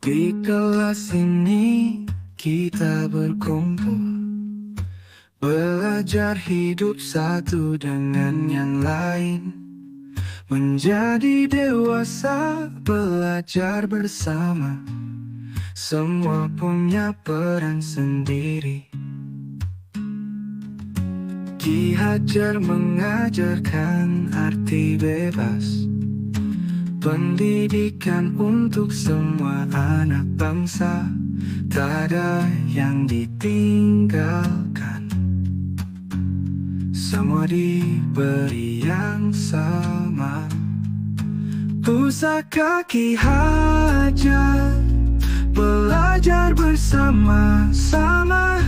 Di kelas ini kita berkumpul, belajar hidup satu dengan yang lain. Menjadi dewasa, belajar bersama. Semua punya peran sendiri. Ki Hajar mengajarkan arti bebas, pendidikan untuk semua anak bangsa, tak ada yang ditinggalkan. Semua diberi yang sama. Pusaka Ki Hajar, belajar bersama-sama.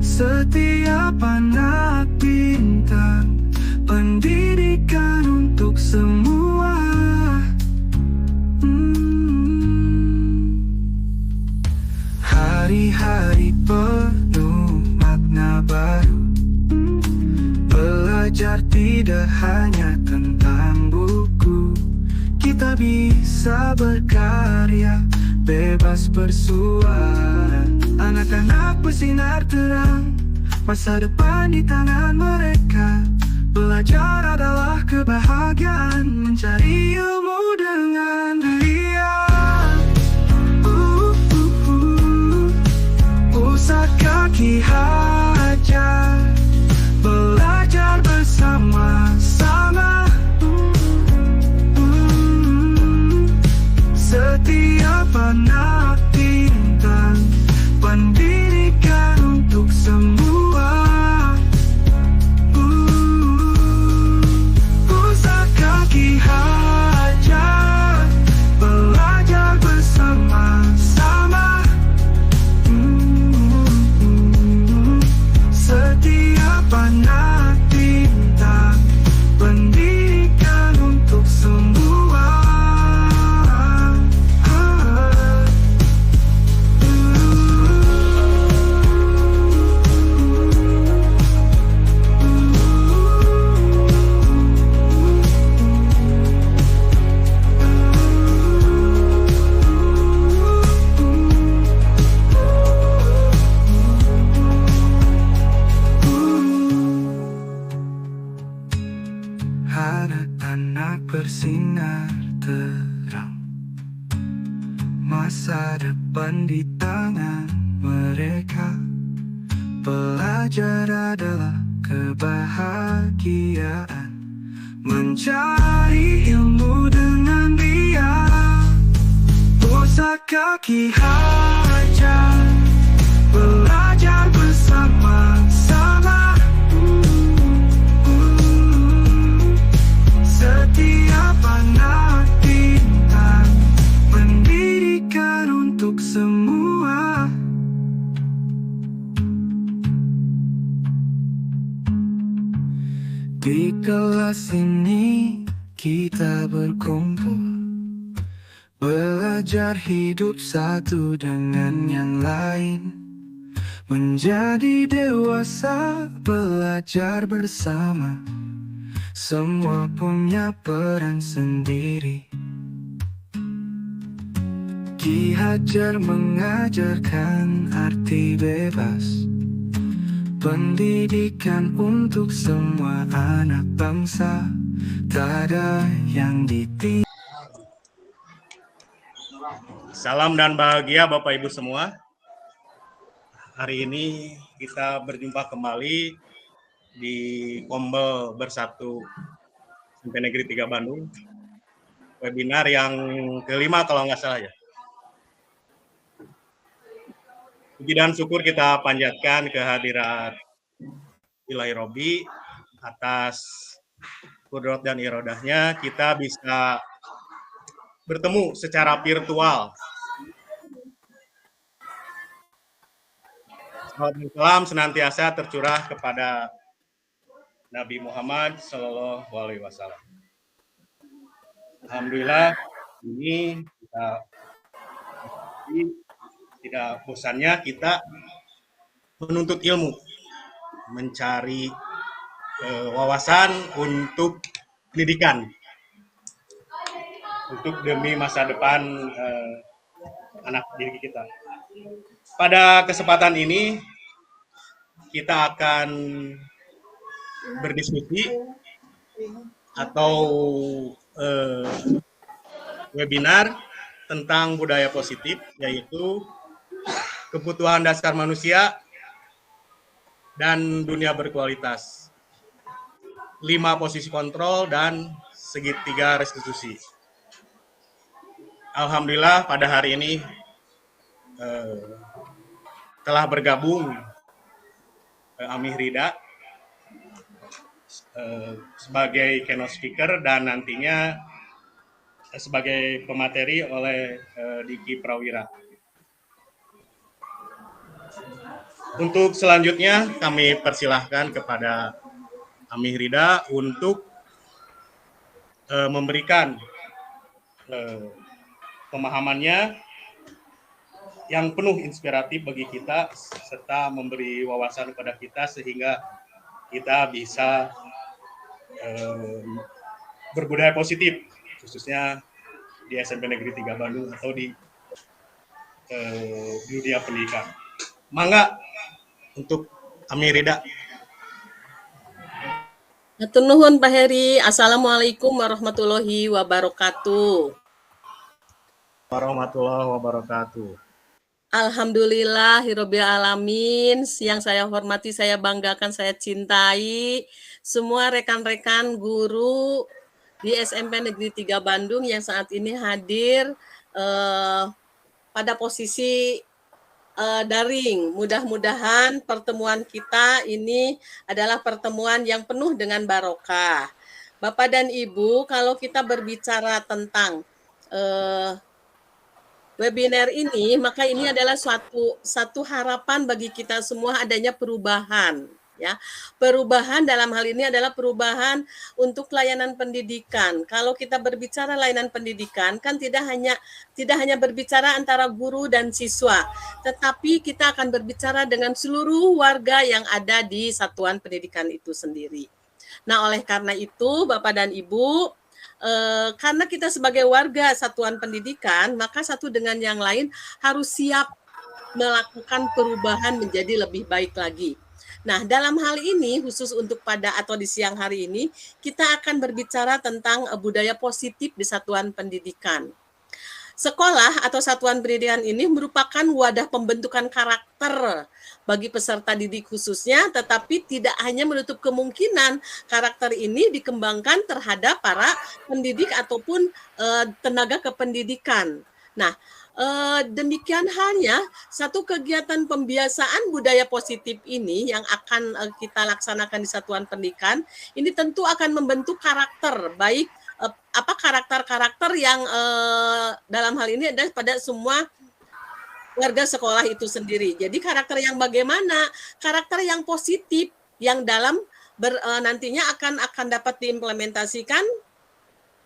Setiap anak bintang, pendidikan untuk semua. Hari-hari penuh makna baru. Belajar tidak hanya tentang buku. Kita bisa berkarya, bebas bersuara. Anak-anak bersinar terang, masa depan di tangan mereka. Belajar adalah kebahagiaan, mencari ilmu dengan ria. Pusaka Ki Hajar, belajar bersama-sama. Setiap anak bintang, pendidikan untuk semua. Pusaka Ki Hajar, belajar bersama-sama. Setiap anak bintang, pendidikan untuk semua. Anak-anak bersinar terang, masa depan di tangan mereka. Belajar adalah kebahagiaan, mencari ilmu dengan dia. Pusaka Ki Hajar, belajar bersama-sama. Setiap anak bintang, pendidikan untuk semua. Di kelas ini kita berkumpul, belajar hidup satu dengan yang lain. Menjadi dewasa, belajar bersama. Semua punya peran sendiri. Ki Hajar mengajarkan arti bebas, pendidikan untuk semua anak bangsa, tak ada yang ditinggalkan. Salam dan bahagia Bapak Ibu semua. Hari ini kita berjumpa kembali di Kombel Bersatu SMP Negeri 3 Bandung. Webinar yang kelima kalau nggak salah ya. Puji dan syukur kita panjatkan kehadirat Ilahi Robi atas kudrat dan irodahnya kita bisa bertemu secara virtual. Salam senantiasa tercurah kepada Nabi Muhammad Sallallahu Alaihi Wasallam. Alhamdulillah, ini kita tidak bosannya kita menuntut ilmu, mencari wawasan untuk pendidikan. untuk demi masa depan anak didik kita. Pada kesempatan ini kita akan berdiskusi atau webinar tentang budaya positif, yaitu kebutuhan dasar manusia dan dunia berkualitas, 5 posisi kontrol dan segitiga restitusi. Alhamdulillah pada hari ini telah bergabung Amih Rida sebagai keynote speaker dan nantinya sebagai pemateri oleh Diki Prawira. Untuk selanjutnya kami persilahkan kepada Amih Rida untuk memberikan pemahamannya yang penuh inspiratif bagi kita serta memberi wawasan kepada kita sehingga kita bisa berbudaya positif khususnya di SMP Negeri 3 Bandung atau di dunia pendidikan. Mangga untuk Amih Rida. Hatur nuhun Pak Heri. Assalamualaikum warahmatullahi wabarakatuh. Warahmatullahi wabarakatuh. Alhamdulillahirabbil alamin. Yang saya hormati, saya banggakan, saya cintai semua rekan-rekan guru di SMP Negeri 3 Bandung yang saat ini hadir pada posisi daring. Mudah-mudahan pertemuan kita ini adalah pertemuan yang penuh dengan barokah. Bapak dan Ibu, kalau kita berbicara tentang webinar ini, maka ini adalah satu harapan bagi kita semua adanya perubahan. Ya, perubahan dalam hal ini adalah perubahan untuk layanan pendidikan. Kalau kita berbicara layanan pendidikan, kan tidak hanya berbicara antara guru dan siswa, tetapi kita akan berbicara dengan seluruh warga yang ada di satuan pendidikan itu sendiri. Nah, oleh karena itu, Bapak dan Ibu, karena kita sebagai warga satuan pendidikan, maka satu dengan yang lain harus siap melakukan perubahan menjadi lebih baik lagi. Nah, dalam hal ini khusus untuk pada atau di siang hari ini kita akan berbicara tentang budaya positif di satuan pendidikan. Sekolah atau satuan pendidikan ini merupakan wadah pembentukan karakter bagi peserta didik khususnya, tetapi tidak hanya menutup kemungkinan karakter ini dikembangkan terhadap para pendidik ataupun tenaga kependidikan. Nah, demikian halnya satu kegiatan pembiasaan budaya positif ini yang akan kita laksanakan di satuan pendidikan ini tentu akan membentuk karakter baik karakter-karakter yang dalam hal ini ada pada semua warga sekolah itu sendiri. Jadi karakter yang bagaimana? Karakter yang positif yang dalam nantinya akan dapat diimplementasikan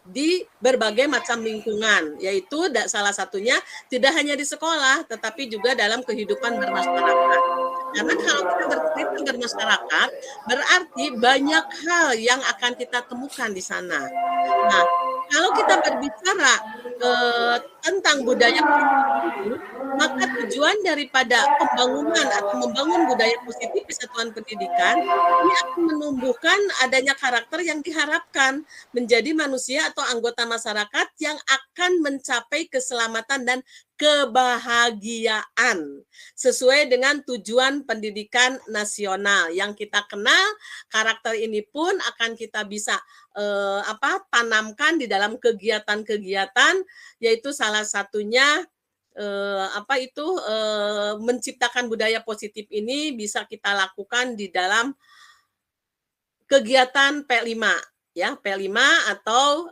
di berbagai macam lingkungan, yaitu salah satunya tidak hanya di sekolah, tetapi juga dalam kehidupan bermasyarakat. Karena kalau kita berkehidupan bermasyarakat, berarti banyak hal yang akan kita temukan di sana. Nah, kalau kita berbicara tentang budaya positif, maka tujuan daripada pembangunan atau membangun budaya positif di satuan pendidikan ini akan menumbuhkan adanya karakter yang diharapkan menjadi manusia atau anggota masyarakat yang akan mencapai keselamatan dan kebahagiaan sesuai dengan tujuan pendidikan nasional yang kita kenal. Karakter ini pun akan kita bisa tanamkan di dalam kegiatan-kegiatan, yaitu salah satunya menciptakan budaya positif ini bisa kita lakukan di dalam kegiatan P5 ya, P5 atau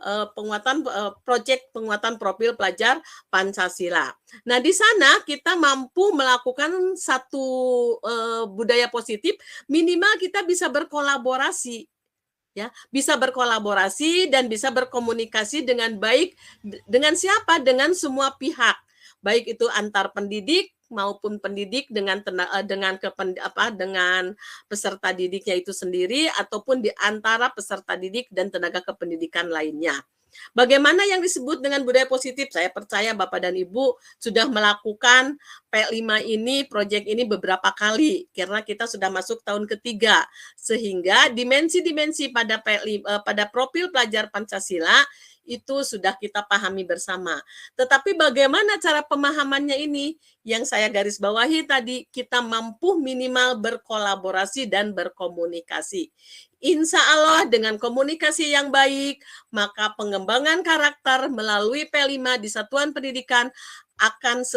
proyek penguatan profil pelajar Pancasila. Nah, di sana kita mampu melakukan satu budaya positif, minimal kita bisa berkolaborasi. Ya, bisa berkolaborasi dan bisa berkomunikasi dengan baik dengan siapa? Dengan semua pihak. Baik itu antar pendidik maupun pendidik dengan peserta didiknya itu sendiri ataupun di antara peserta didik dan tenaga kependidikan lainnya. Bagaimana yang disebut dengan budaya positif? Saya percaya Bapak dan Ibu sudah melakukan P5 ini, proyek ini beberapa kali karena kita sudah masuk tahun ketiga. Sehingga dimensi-dimensi pada profil pelajar Pancasila itu sudah kita pahami bersama. Tetapi bagaimana cara pemahamannya ini? Yang saya garis bawahi tadi, kita mampu minimal berkolaborasi dan berkomunikasi. Insya Allah dengan komunikasi yang baik, maka pengembangan karakter melalui P5 di satuan pendidikan akan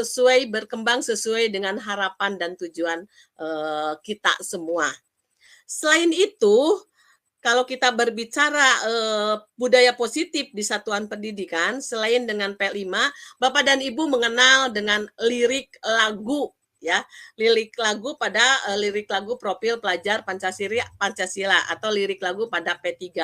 berkembang sesuai dengan harapan dan tujuan kita semua. Selain itu, kalau kita berbicara budaya positif di satuan pendidikan, selain dengan P5, Bapak dan Ibu mengenal dengan lirik lagu, ya, lirik lagu profil pelajar Pancasila atau lirik lagu pada P3.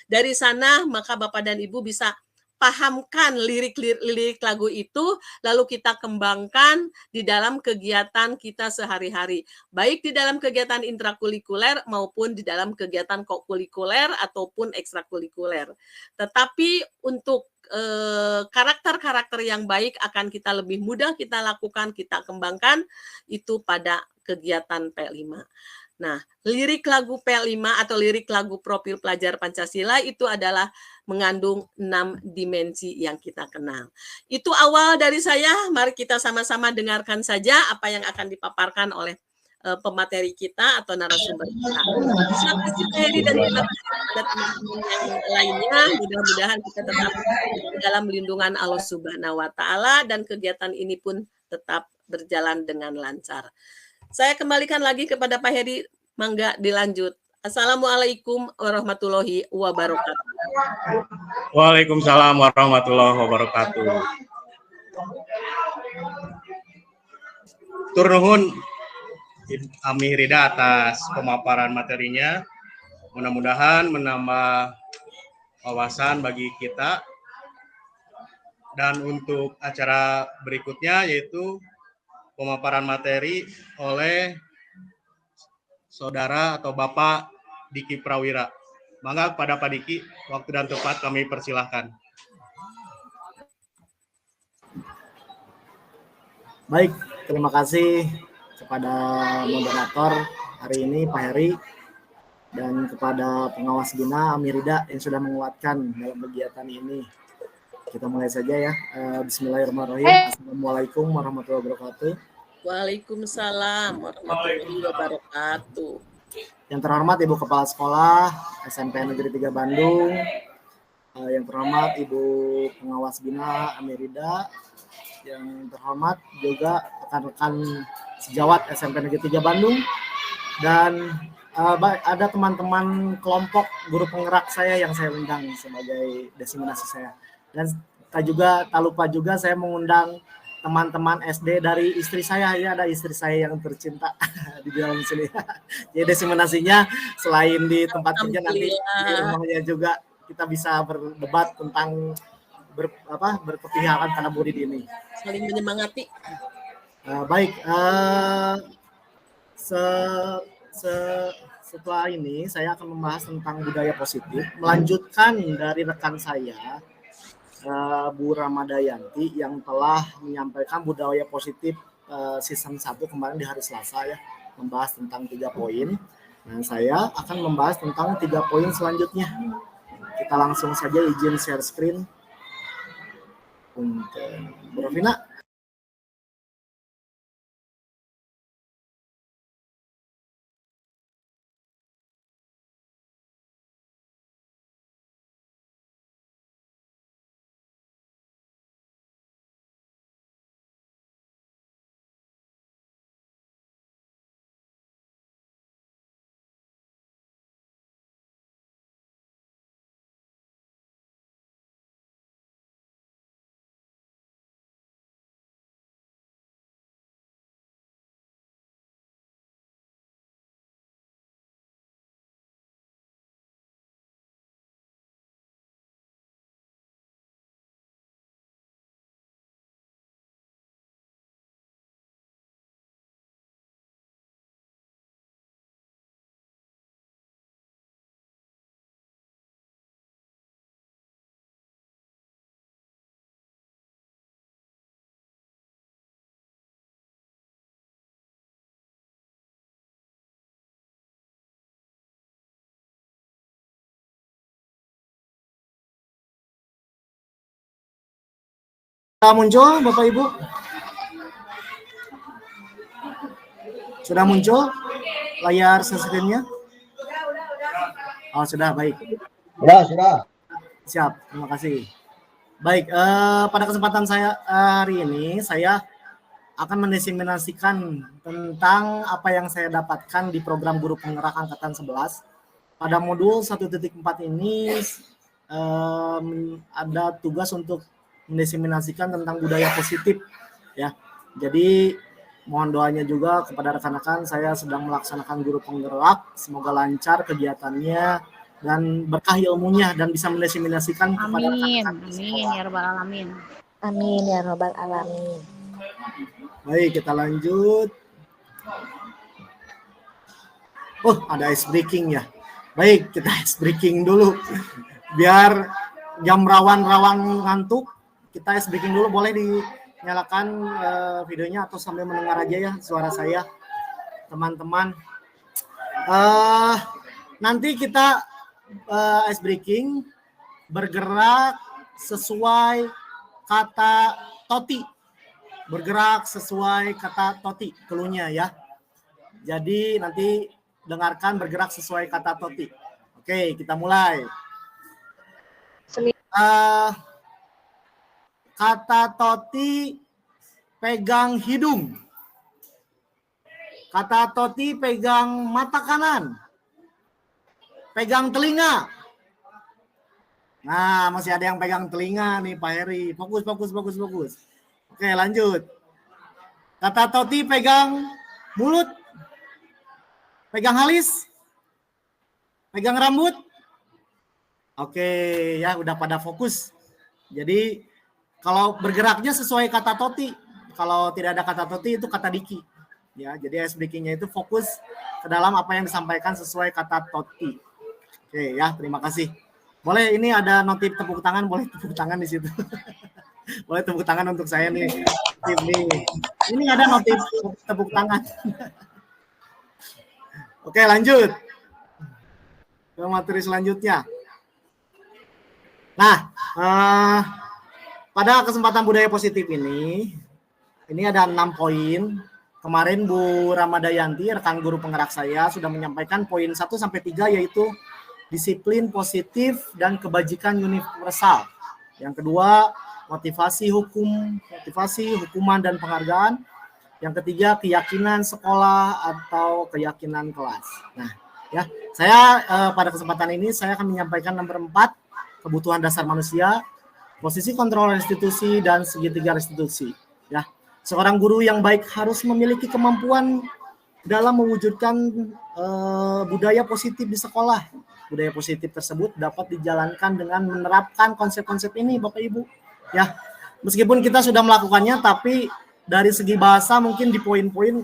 Dari sana maka Bapak dan Ibu bisa pahamkan lirik lagu itu, lalu kita kembangkan di dalam kegiatan kita sehari-hari, baik di dalam kegiatan intrakurikuler maupun di dalam kegiatan kokurikuler ataupun ekstrakurikuler. Tetapi untuk karakter-karakter yang baik akan kita lebih mudah kita lakukan, kita kembangkan itu pada kegiatan P5. Nah, lirik lagu P5 atau lirik lagu profil pelajar Pancasila itu adalah mengandung 6 dimensi yang kita kenal. Itu awal dari saya, mari kita sama-sama dengarkan saja apa yang akan dipaparkan oleh pemateri kita atau narasumber kita. Terima kasih Pak Heri dan terima kasih kepada teman-teman yang lainnya. Mudah-mudahan kita tetap dalam lindungan Allah Subhanahu wa Ta'ala dan kegiatan ini pun tetap berjalan dengan lancar. Saya kembalikan lagi kepada Pak Heri, mangga dilanjut. Assalamualaikum warahmatullahi wabarakatuh. Waalaikumsalam warahmatullahi wabarakatuh. Tur nuhun Ami Rida atas pemaparan materinya. Mudah-mudahan menambah wawasan bagi kita. Dan untuk acara berikutnya yaitu pemaparan materi oleh Saudara atau Bapak Diki Prawira. Mangga kepada Pak Diki, waktu dan tempat kami persilahkan. Baik, terima kasih kepada moderator hari ini Pak Heri dan kepada pengawas Bina Amirida yang sudah menguatkan dalam kegiatan ini. Kita mulai saja ya. Bismillahirrahmanirrahim. Assalamualaikum warahmatullahi wabarakatuh. Waalaikumsalam warahmatullahi wabarakatuh. Yang terhormat Ibu Kepala Sekolah SMP Negeri 3 Bandung, yang terhormat Ibu Pengawas Bina Amirida, yang terhormat juga rekan-rekan sejawat SMP Negeri 3 Bandung, dan ada teman-teman kelompok guru penggerak saya yang saya undang sebagai desiminasi saya. Dan tak lupa juga saya mengundang teman-teman SD dari istri saya, ya ada istri saya yang tercinta di dalam sini. Jadi desiminasinya selain di tempat kerja nanti di rumahnya juga kita bisa berdebat tentang berkepihakan pada murid ini. Saling menyemangati. Baik, setelah ini saya akan membahas tentang budaya positif, melanjutkan dari rekan saya Bu Ramadayanti yang telah menyampaikan budaya positif season 1 kemarin di hari Selasa ya, membahas tentang 3 poin. Nah, saya akan membahas tentang 3 poin selanjutnya. Kita langsung saja izin share screen. Untuk Bu Rovina. muncul Bapak Ibu? Sudah muncul layar screen-nya? Oh, sudah, baik. Sudah. Siap, terima kasih. Baik, pada kesempatan saya hari ini, saya akan mendiseminasikan tentang apa yang saya dapatkan di program Guru Penggerak Angkatan 11. Pada modul 1.4 ini ada tugas untuk mendiseminasikan tentang budaya positif, ya. Jadi mohon doanya juga kepada rekan-rekan, saya sedang melaksanakan Guru Penggerak, semoga lancar kegiatannya dan berkah ilmunya dan bisa mendiseminasikan kepada rekan-rekan di sekolah. Amin ya rabbal alamin. Amin ya rabbal alamin. Baik, kita lanjut. Oh, ada ice breaking ya. Baik, kita ice breaking dulu. Biar jam rawan ngantuk, kita ice breaking dulu. Boleh dinyalakan videonya atau sambil mendengar aja ya suara saya, teman-teman. Nanti kita ice breaking bergerak sesuai kata Toti. Bergerak sesuai kata Toti, keluhnya ya. Jadi nanti dengarkan bergerak sesuai kata Toti. Oke, kita mulai. Kata Toti pegang hidung. Kata Toti pegang mata kanan. Pegang telinga. Nah, masih ada yang pegang telinga nih Pak Heri. Fokus. Oke, lanjut. Kata Toti pegang mulut. Pegang alis. Pegang rambut. Oke, ya udah pada fokus. Jadi kalau bergeraknya sesuai kata Toti. Kalau tidak ada kata Toti itu kata Diki. Ya, jadi ice breaking-nya itu fokus ke dalam apa yang disampaikan sesuai kata Toti. Oke ya, terima kasih. Boleh ini ada notif tepuk tangan, boleh tepuk tangan di situ. Boleh tepuk tangan untuk saya nih. Ini ada notif tepuk tangan. Oke, lanjut. Ke materi selanjutnya. Nah, pada kesempatan budaya positif ini ada 6 poin. Kemarin Bu Ramadayanti, rekan guru penggerak saya, sudah menyampaikan poin 1 sampai 3 yaitu disiplin positif dan kebajikan universal. Yang kedua, motivasi, hukuman dan penghargaan. Yang ketiga, keyakinan sekolah atau keyakinan kelas. Nah, ya, saya pada kesempatan ini saya akan menyampaikan nomor 4, kebutuhan dasar manusia, posisi kontrol restitusi dan segitiga restitusi. Ya, seorang guru yang baik harus memiliki kemampuan dalam mewujudkan budaya positif di sekolah. Budaya positif tersebut dapat dijalankan dengan menerapkan konsep-konsep ini, Bapak Ibu. Ya, meskipun kita sudah melakukannya, tapi dari segi bahasa mungkin di poin-poin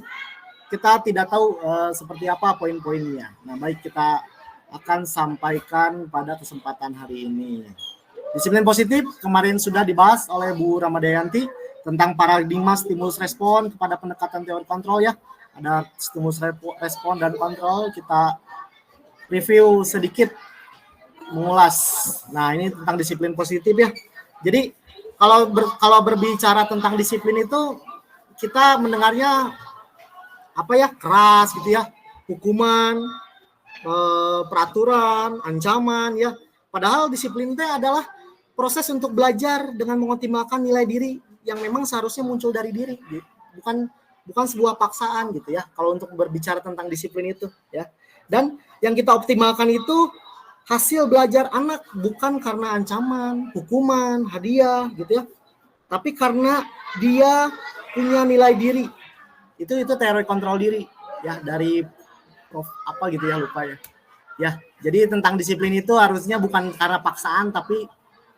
kita tidak tahu seperti apa poin-poinnya. Nah, baik, kita akan sampaikan pada kesempatan hari ini. Disiplin positif kemarin sudah dibahas oleh Bu Ramadayanti tentang paradigma stimulus respon kepada pendekatan teori kontrol ya. Ada stimulus respon dan kontrol, kita review sedikit, mengulas. Nah, ini tentang disiplin positif ya. Jadi kalau berbicara tentang disiplin itu kita mendengarnya apa ya, keras gitu ya, hukuman, peraturan, ancaman ya. Padahal disiplin itu adalah proses untuk belajar dengan mengoptimalkan nilai diri yang memang seharusnya muncul dari diri, bukan sebuah paksaan gitu ya. Kalau untuk berbicara tentang disiplin itu ya. Dan yang kita optimalkan itu hasil belajar anak, bukan karena ancaman, hukuman, hadiah gitu ya. Tapi karena dia punya nilai diri. Itu teori kontrol diri ya, dari Prof apa gitu ya, lupa ya. Ya, jadi tentang disiplin itu harusnya bukan karena paksaan tapi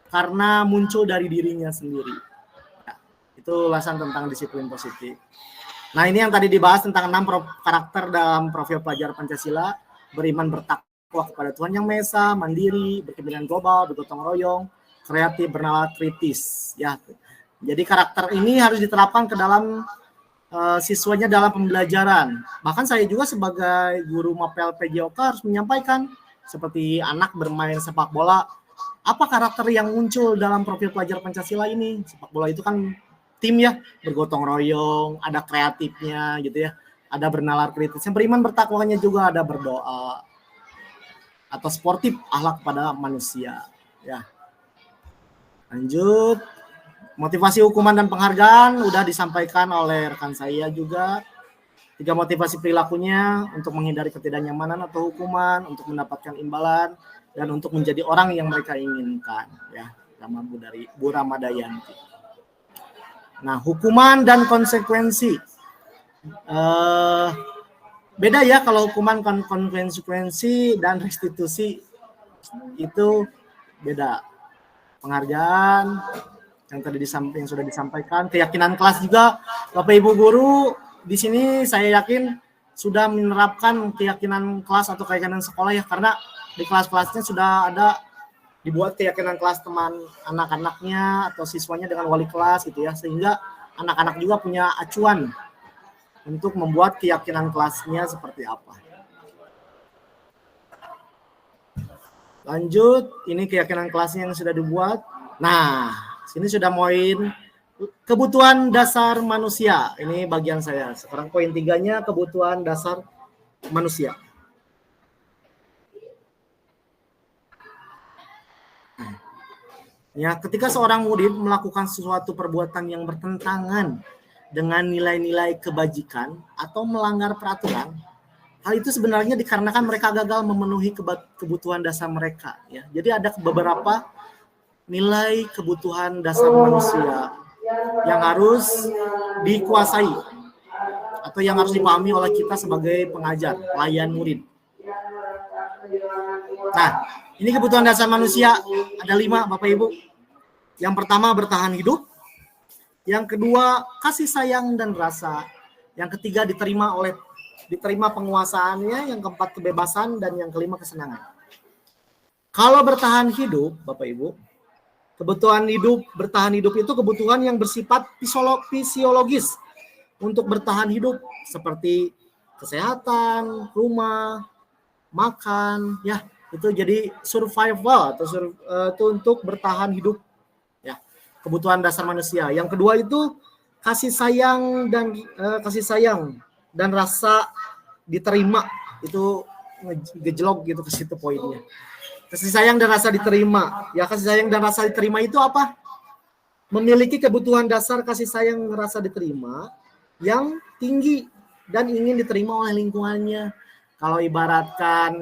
karena muncul dari dirinya sendiri. Ya, itu ulasan tentang disiplin positif. Nah, ini yang tadi dibahas tentang 6 karakter dalam profil pelajar Pancasila: beriman, bertakwa kepada Tuhan Yang Maha Esa, mandiri, berkepentingan global, bergotong royong, kreatif, bernalar kritis. Ya, jadi karakter ini harus diterapkan ke dalam siswanya dalam pembelajaran. Bahkan saya juga sebagai guru mapel PJOK harus menyampaikan seperti anak bermain sepak bola apa karakter yang muncul dalam profil pelajar Pancasila ini? Sepak bola itu kan tim ya, bergotong royong, ada kreatifnya gitu ya, ada bernalar kritis, yang beriman bertakwanya juga, ada berdoa, atau sportif, akhlak pada manusia. Ya, lanjut. Motivasi hukuman dan penghargaan udah disampaikan oleh rekan saya juga. 3 motivasi perilakunya untuk menghindari ketidaknyamanan atau hukuman, untuk mendapatkan imbalan, dan untuk menjadi orang yang mereka inginkan. Ya, sama Bu Ramadayanti. Nah, hukuman dan konsekuensi. Beda ya kalau hukuman, konsekuensi dan restitusi itu beda. Penghargaan yang tadi yang sudah disampaikan, keyakinan kelas juga, Bapak Ibu guru di sini saya yakin sudah menerapkan keyakinan kelas atau keyakinan sekolah ya, karena di kelas-kelasnya sudah ada dibuat keyakinan kelas teman anak-anaknya atau siswanya dengan wali kelas gitu ya, sehingga anak-anak juga punya acuan untuk membuat keyakinan kelasnya seperti apa. Lanjut, ini keyakinan kelasnya yang sudah dibuat. Nah, sini sudah poin kebutuhan dasar manusia. Ini bagian saya. Sekarang poin 3-nya kebutuhan dasar manusia. Ya, ketika seorang murid melakukan sesuatu perbuatan yang bertentangan dengan nilai-nilai kebajikan atau melanggar peraturan, hal itu sebenarnya dikarenakan mereka gagal memenuhi kebutuhan dasar mereka. Ya, jadi ada beberapa nilai kebutuhan dasar manusia yang harus dikuasai atau yang harus dipahami oleh kita sebagai pengajar, pelayan murid. Nah, ini kebutuhan dasar manusia ada 5, Bapak Ibu. Yang pertama bertahan hidup, yang kedua kasih sayang dan rasa, yang ketiga diterima penguasaannya, yang keempat kebebasan, dan yang kelima kesenangan. Kalau bertahan hidup, Bapak Ibu, bertahan hidup itu kebutuhan yang bersifat fisiologis untuk bertahan hidup, seperti kesehatan, rumah, makan, ya itu jadi survival atau itu untuk bertahan hidup, ya kebutuhan dasar manusia. Yang kedua itu kasih sayang dan rasa diterima, itu ngejlog gitu ke situ poinnya. Kasih sayang dan rasa diterima. Ya, kasih sayang dan rasa diterima itu apa? Memiliki kebutuhan dasar kasih sayang dan rasa diterima yang tinggi dan ingin diterima oleh lingkungannya. Kalau ibaratkan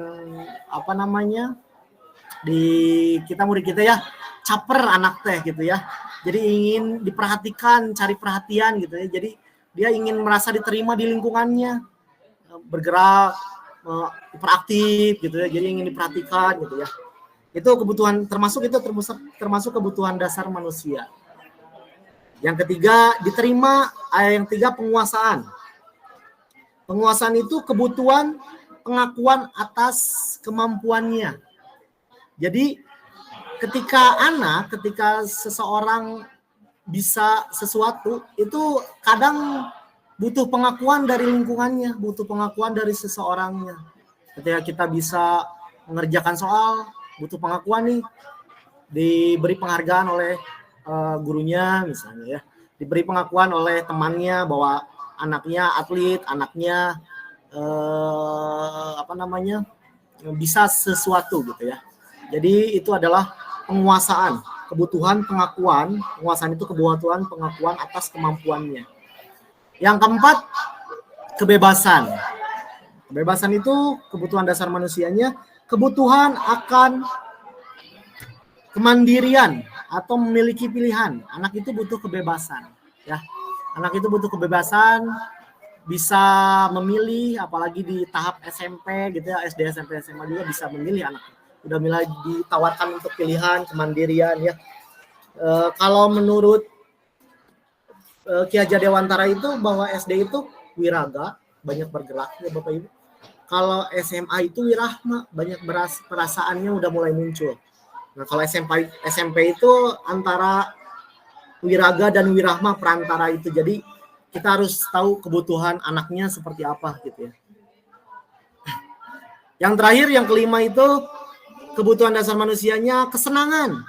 di kita murid kita ya, caper anak teh gitu ya. Jadi ingin diperhatikan, cari perhatian gitu ya. Jadi dia ingin merasa diterima di lingkungannya, bergerak, hiperaktif gitu ya. Jadi ingin diperhatikan gitu ya. Itu kebutuhan termasuk kebutuhan dasar manusia. Yang ketiga diterima, yang ketiga penguasaan. Penguasaan itu kebutuhan pengakuan atas kemampuannya. Jadi ketika seseorang bisa sesuatu, itu kadang butuh pengakuan dari lingkungannya, butuh pengakuan dari seseorangnya. Ketika kita bisa mengerjakan soal, butuh pengakuan nih, diberi penghargaan oleh gurunya misalnya ya, diberi pengakuan oleh temannya bahwa anaknya atlet, anaknya bisa sesuatu gitu ya. Jadi itu adalah penguasaan, kebutuhan pengakuan. Penguasaan itu kebutuhan pengakuan atas kemampuannya. Yang keempat, kebebasan. Kebebasan itu kebutuhan dasar manusianya, kebutuhan akan kemandirian atau memiliki pilihan. Anak itu butuh kebebasan, ya. Anak itu butuh kebebasan, bisa memilih, apalagi di tahap SMP gitu ya, SD, SMP, SMA juga bisa memilih anak. Udah mulai ditawarkan untuk pilihan, kemandirian ya. Kalau menurut Ki Hajar Dewantara itu bahwa SD itu wiraga, banyak bergerak ya Bapak Ibu. Kalau SMA itu wirahma, banyak perasaannya udah mulai muncul. Nah, kalau SMP itu antara wiraga dan wirahma, perantara itu. Jadi kita harus tahu kebutuhan anaknya seperti apa gitu ya. Yang terakhir, yang kelima itu kebutuhan dasar manusianya kesenangan.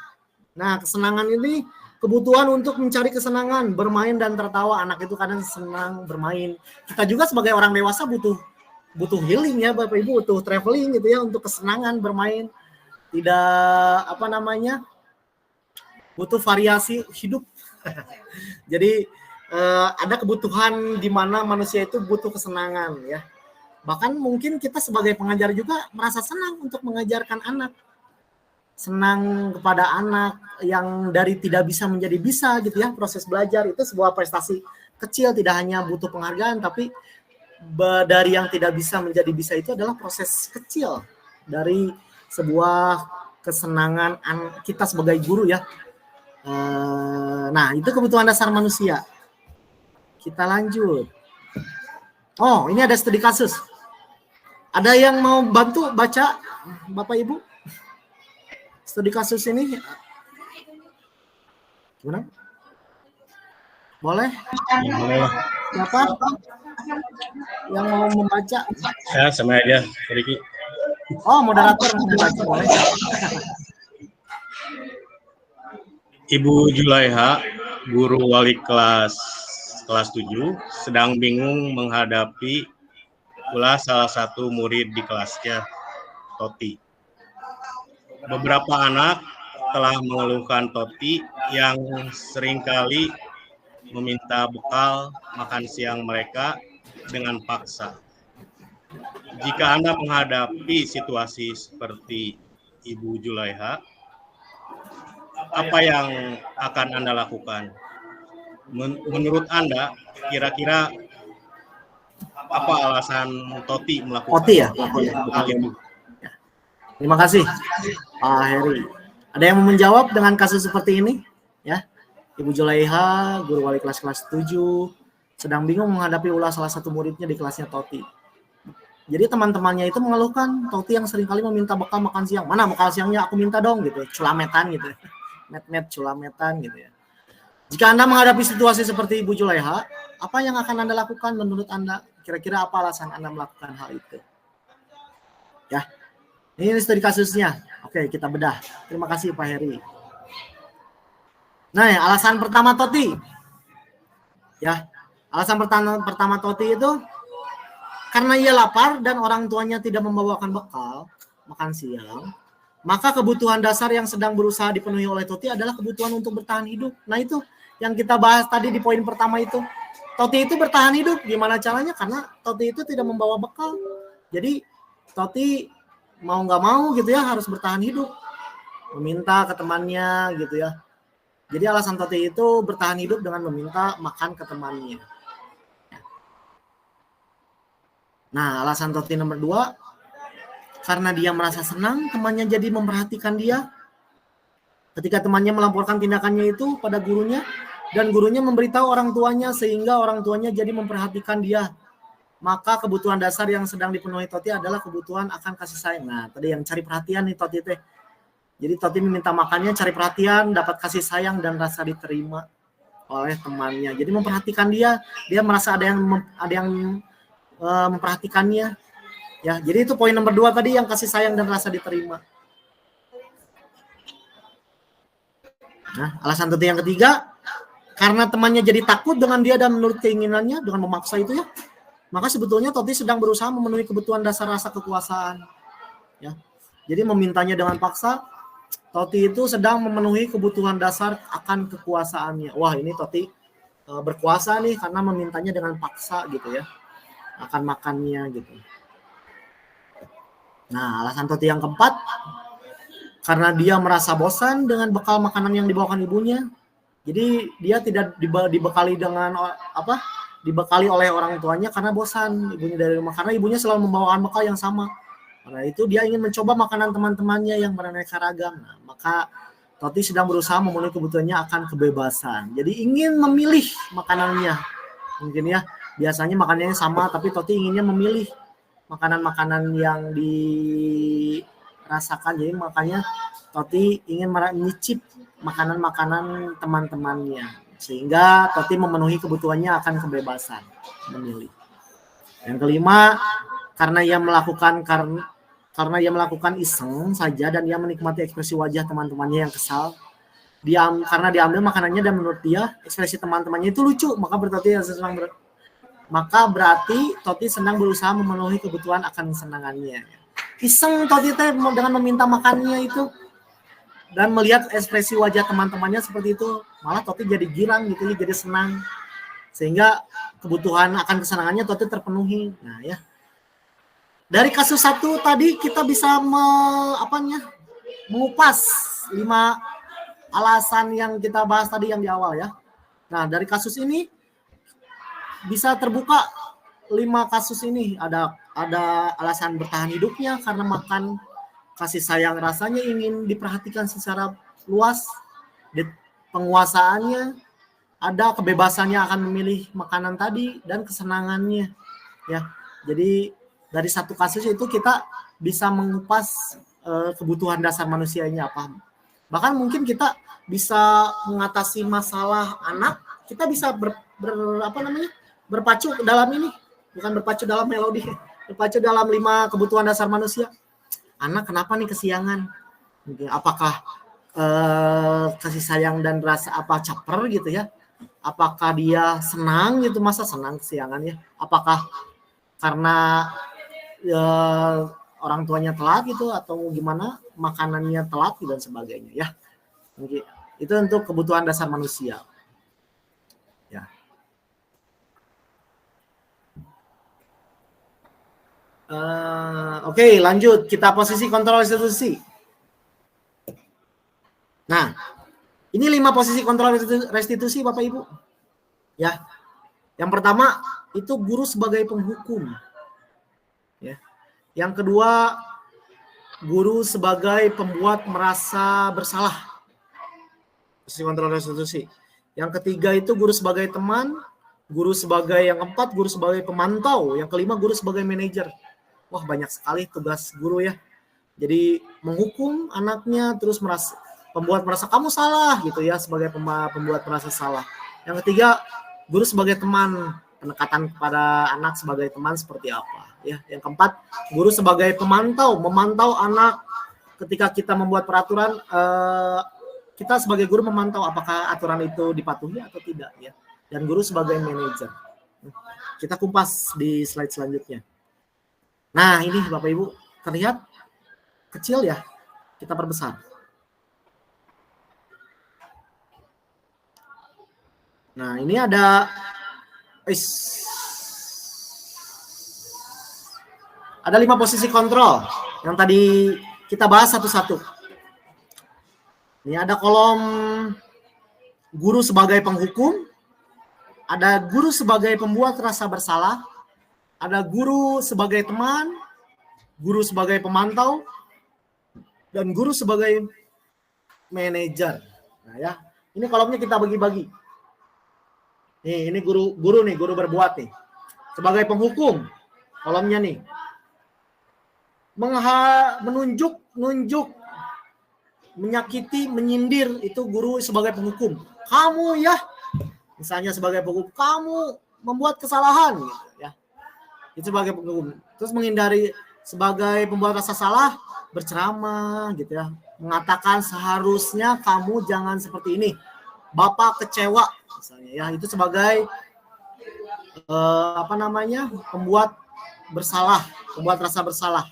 Nah, kesenangan ini kebutuhan untuk mencari kesenangan, bermain dan tertawa. Anak itu kadang senang bermain. Kita juga sebagai orang dewasa butuh healing ya Bapak Ibu, butuh traveling gitu ya untuk kesenangan bermain. Tidak butuh variasi hidup. Jadi ada kebutuhan di mana manusia itu butuh kesenangan ya. Bahkan mungkin kita sebagai pengajar juga merasa senang untuk mengajarkan anak. Senang kepada anak yang dari tidak bisa menjadi bisa gitu ya. Proses belajar itu sebuah prestasi kecil, tidak hanya butuh penghargaan, tapi dari yang tidak bisa menjadi bisa itu adalah proses kecil dari sebuah kesenangan kita sebagai guru ya. Nah, itu kebutuhan dasar manusia. Kita lanjut. Oh, ini ada studi kasus. Ada yang mau bantu baca, Bapak Ibu? Studi kasus ini gimana? Boleh? Boleh. Siapa yang mau membaca? Ya, sama aja, Riki. Oh, moderator mau membaca, boleh. Ibu Julaiha, guru wali kelas 7, sedang bingung menghadapi pula salah satu murid di kelasnya, Toti. Beberapa anak telah mengeluhkan Toti yang seringkali meminta bekal makan siang mereka dengan paksa. Jika Anda menghadapi situasi seperti Ibu Julaiha, apa yang akan Anda lakukan? Menurut Anda, kira-kira apa alasan Toti melakukan hal itu? Terima kasih, Pak Heri. Ada yang mau menjawab dengan kasus seperti ini? Ya, Ibu Julaiha, guru wali kelas 7, sedang bingung menghadapi ulah salah satu muridnya di kelasnya Toti. Jadi teman-temannya itu mengeluhkan Toti yang seringkali meminta bekal makan siang. Mana bekal siangnya? Aku minta dong gitu. Culametan gitu. Met culametan gitu ya. Jika Anda menghadapi situasi seperti Ibu Julaiha, apa yang akan Anda lakukan menurut Anda? Kira-kira apa alasan Anda melakukan hal itu? Ya. Ini studi kasusnya. Oke, kita bedah. Terima kasih Pak Heri. Nah, alasan pertama Toti. Ya. Alasan pertama Toti itu karena ia lapar dan orang tuanya tidak membawakan bekal makan siang, maka kebutuhan dasar yang sedang berusaha dipenuhi oleh Toti adalah kebutuhan untuk bertahan hidup. Nah, itu yang kita bahas tadi di poin pertama itu. Toti itu bertahan hidup. Gimana caranya? Karena Toti itu tidak membawa bekal. Jadi Toti mau nggak mau gitu ya harus bertahan hidup. Meminta ke temannya gitu ya. Jadi alasan Toti itu bertahan hidup dengan meminta makan ke temannya. Nah, alasan Toti nomor 2, karena dia merasa senang temannya jadi memperhatikan dia. Ketika temannya melaporkan tindakannya itu pada gurunya, dan gurunya memberitahu orang tuanya sehingga orang tuanya jadi memperhatikan dia. Maka kebutuhan dasar yang sedang dipenuhi Toti adalah kebutuhan akan kasih sayang. Nah, tadi yang cari perhatian nih Toti teh. Jadi Toti meminta makannya, cari perhatian, dapat kasih sayang dan rasa diterima oleh temannya. Jadi memperhatikan dia merasa ada yang memperhatikannya. Ya, jadi itu poin nomor 2 tadi yang kasih sayang dan rasa diterima. Nah, alasan Toti yang ketiga, karena temannya jadi takut dengan dia dan menurut keinginannya dengan memaksa itu ya, maka sebetulnya Toti sedang berusaha memenuhi kebutuhan dasar rasa kekuasaan. Ya, jadi memintanya dengan paksa, Toti itu sedang memenuhi kebutuhan dasar akan kekuasaannya. Wah, ini Toti berkuasa nih karena memintanya dengan paksa gitu ya, akan makannya gitu. Nah, alasan Toti yang keempat, karena dia merasa bosan dengan bekal makanan yang dibawakan ibunya. Jadi dia tidak dibekali oleh orang tuanya karena bosan ibunya dari rumah, karena ibunya selalu membawakan bekal yang sama. Karena itu dia ingin mencoba makanan teman-temannya yang beraneka ragam. Nah, maka Toti sedang berusaha memenuhi kebutuhannya akan kebebasan. Jadi ingin memilih makanannya. Mungkin ya, biasanya makanannya sama tapi Toti inginnya memilih makanan-makanan yang dirasakan. Jadi makanya Toti ingin menyicip makanan-makanan teman-temannya, sehingga Toti memenuhi kebutuhannya akan kebebasan memilih. Yang kelima, karena ia melakukan karena dia melakukan iseng saja dan dia menikmati ekspresi wajah teman-temannya yang kesal. Karena diambil makanannya dan menurut dia ekspresi teman-temannya itu lucu, maka berarti Toti senang berusaha memenuhi kebutuhan akan kesenangannya. Iseng Toti teh dengan meminta makannya itu dan melihat ekspresi wajah teman-temannya seperti itu, malah Toti jadi girang gitu, jadi senang. Sehingga kebutuhan akan kesenangannya Toti terpenuhi. Nah ya. Dari kasus 1 tadi kita bisa mengupas 5 alasan yang kita bahas tadi yang di awal ya. Nah, dari kasus ini bisa terbuka 5 kasus ini. Ada alasan bertahan hidupnya karena makan, kasih sayang rasanya ingin diperhatikan secara luas, penguasaannya, ada kebebasannya akan memilih makanan tadi dan kesenangannya ya. Jadi dari 1 kasus itu kita bisa mengupas kebutuhan dasar manusianya apa. Bahkan mungkin kita bisa mengatasi masalah anak, kita bisa berpacu dalam ini, bukan berpacu dalam melodi, berpacu dalam 5 kebutuhan dasar manusia. Anak kenapa nih kesiangan? Apakah kasih sayang dan rasa caper gitu ya? Apakah dia senang gitu, masa senang kesiangan ya? Apakah karena orang tuanya telat gitu atau gimana, makanannya telat dan sebagainya ya. Itu untuk kebutuhan dasar manusia ya. Oke, lanjut kita posisi kontrol restitusi. Nah, ini 5 posisi kontrol restitusi Bapak Ibu ya. Yang pertama itu guru sebagai penghukum ya. Yang kedua, guru sebagai pembuat merasa bersalah. Posisi kontrol restitusi. Yang ketiga itu guru sebagai teman, guru sebagai yang keempat, guru sebagai pemantau, yang kelima guru sebagai manajer. Wah, banyak sekali tugas guru ya. Jadi menghukum anaknya, terus pembuat merasa kamu salah gitu ya, sebagai pembuat merasa salah. Yang ketiga, guru sebagai teman, pendekatan kepada anak sebagai teman seperti apa ya. Yang keempat, guru sebagai pemantau, memantau anak ketika kita membuat peraturan, kita sebagai guru memantau apakah aturan itu dipatuhi atau tidak ya. Dan guru sebagai manajer. Kita kumpas di slide selanjutnya. Nah, ini Bapak Ibu terlihat kecil ya, kita perbesar. Nah, ini ada 5 posisi kontrol yang tadi kita bahas satu-satu. Ini ada kolom guru sebagai penghukum, ada guru sebagai pembuat rasa bersalah, ada guru sebagai teman, guru sebagai pemantau, dan guru sebagai manajer. Nah ya, ini kolomnya kita bagi-bagi. Nih, ini guru berbuat nih. Sebagai penghukum, kolomnya nih. Menunjuk, menyakiti, menyindir, itu guru sebagai penghukum. Kamu ya, misalnya sebagai penghukum, kamu membuat kesalahan gitu ya. Itu sebagai penghukum. Terus menghindari sebagai pembuat rasa salah, berceramah gitu ya. Mengatakan seharusnya kamu jangan seperti ini. Bapak kecewa misalnya ya, itu sebagai pembuat bersalah, pembuat rasa bersalah.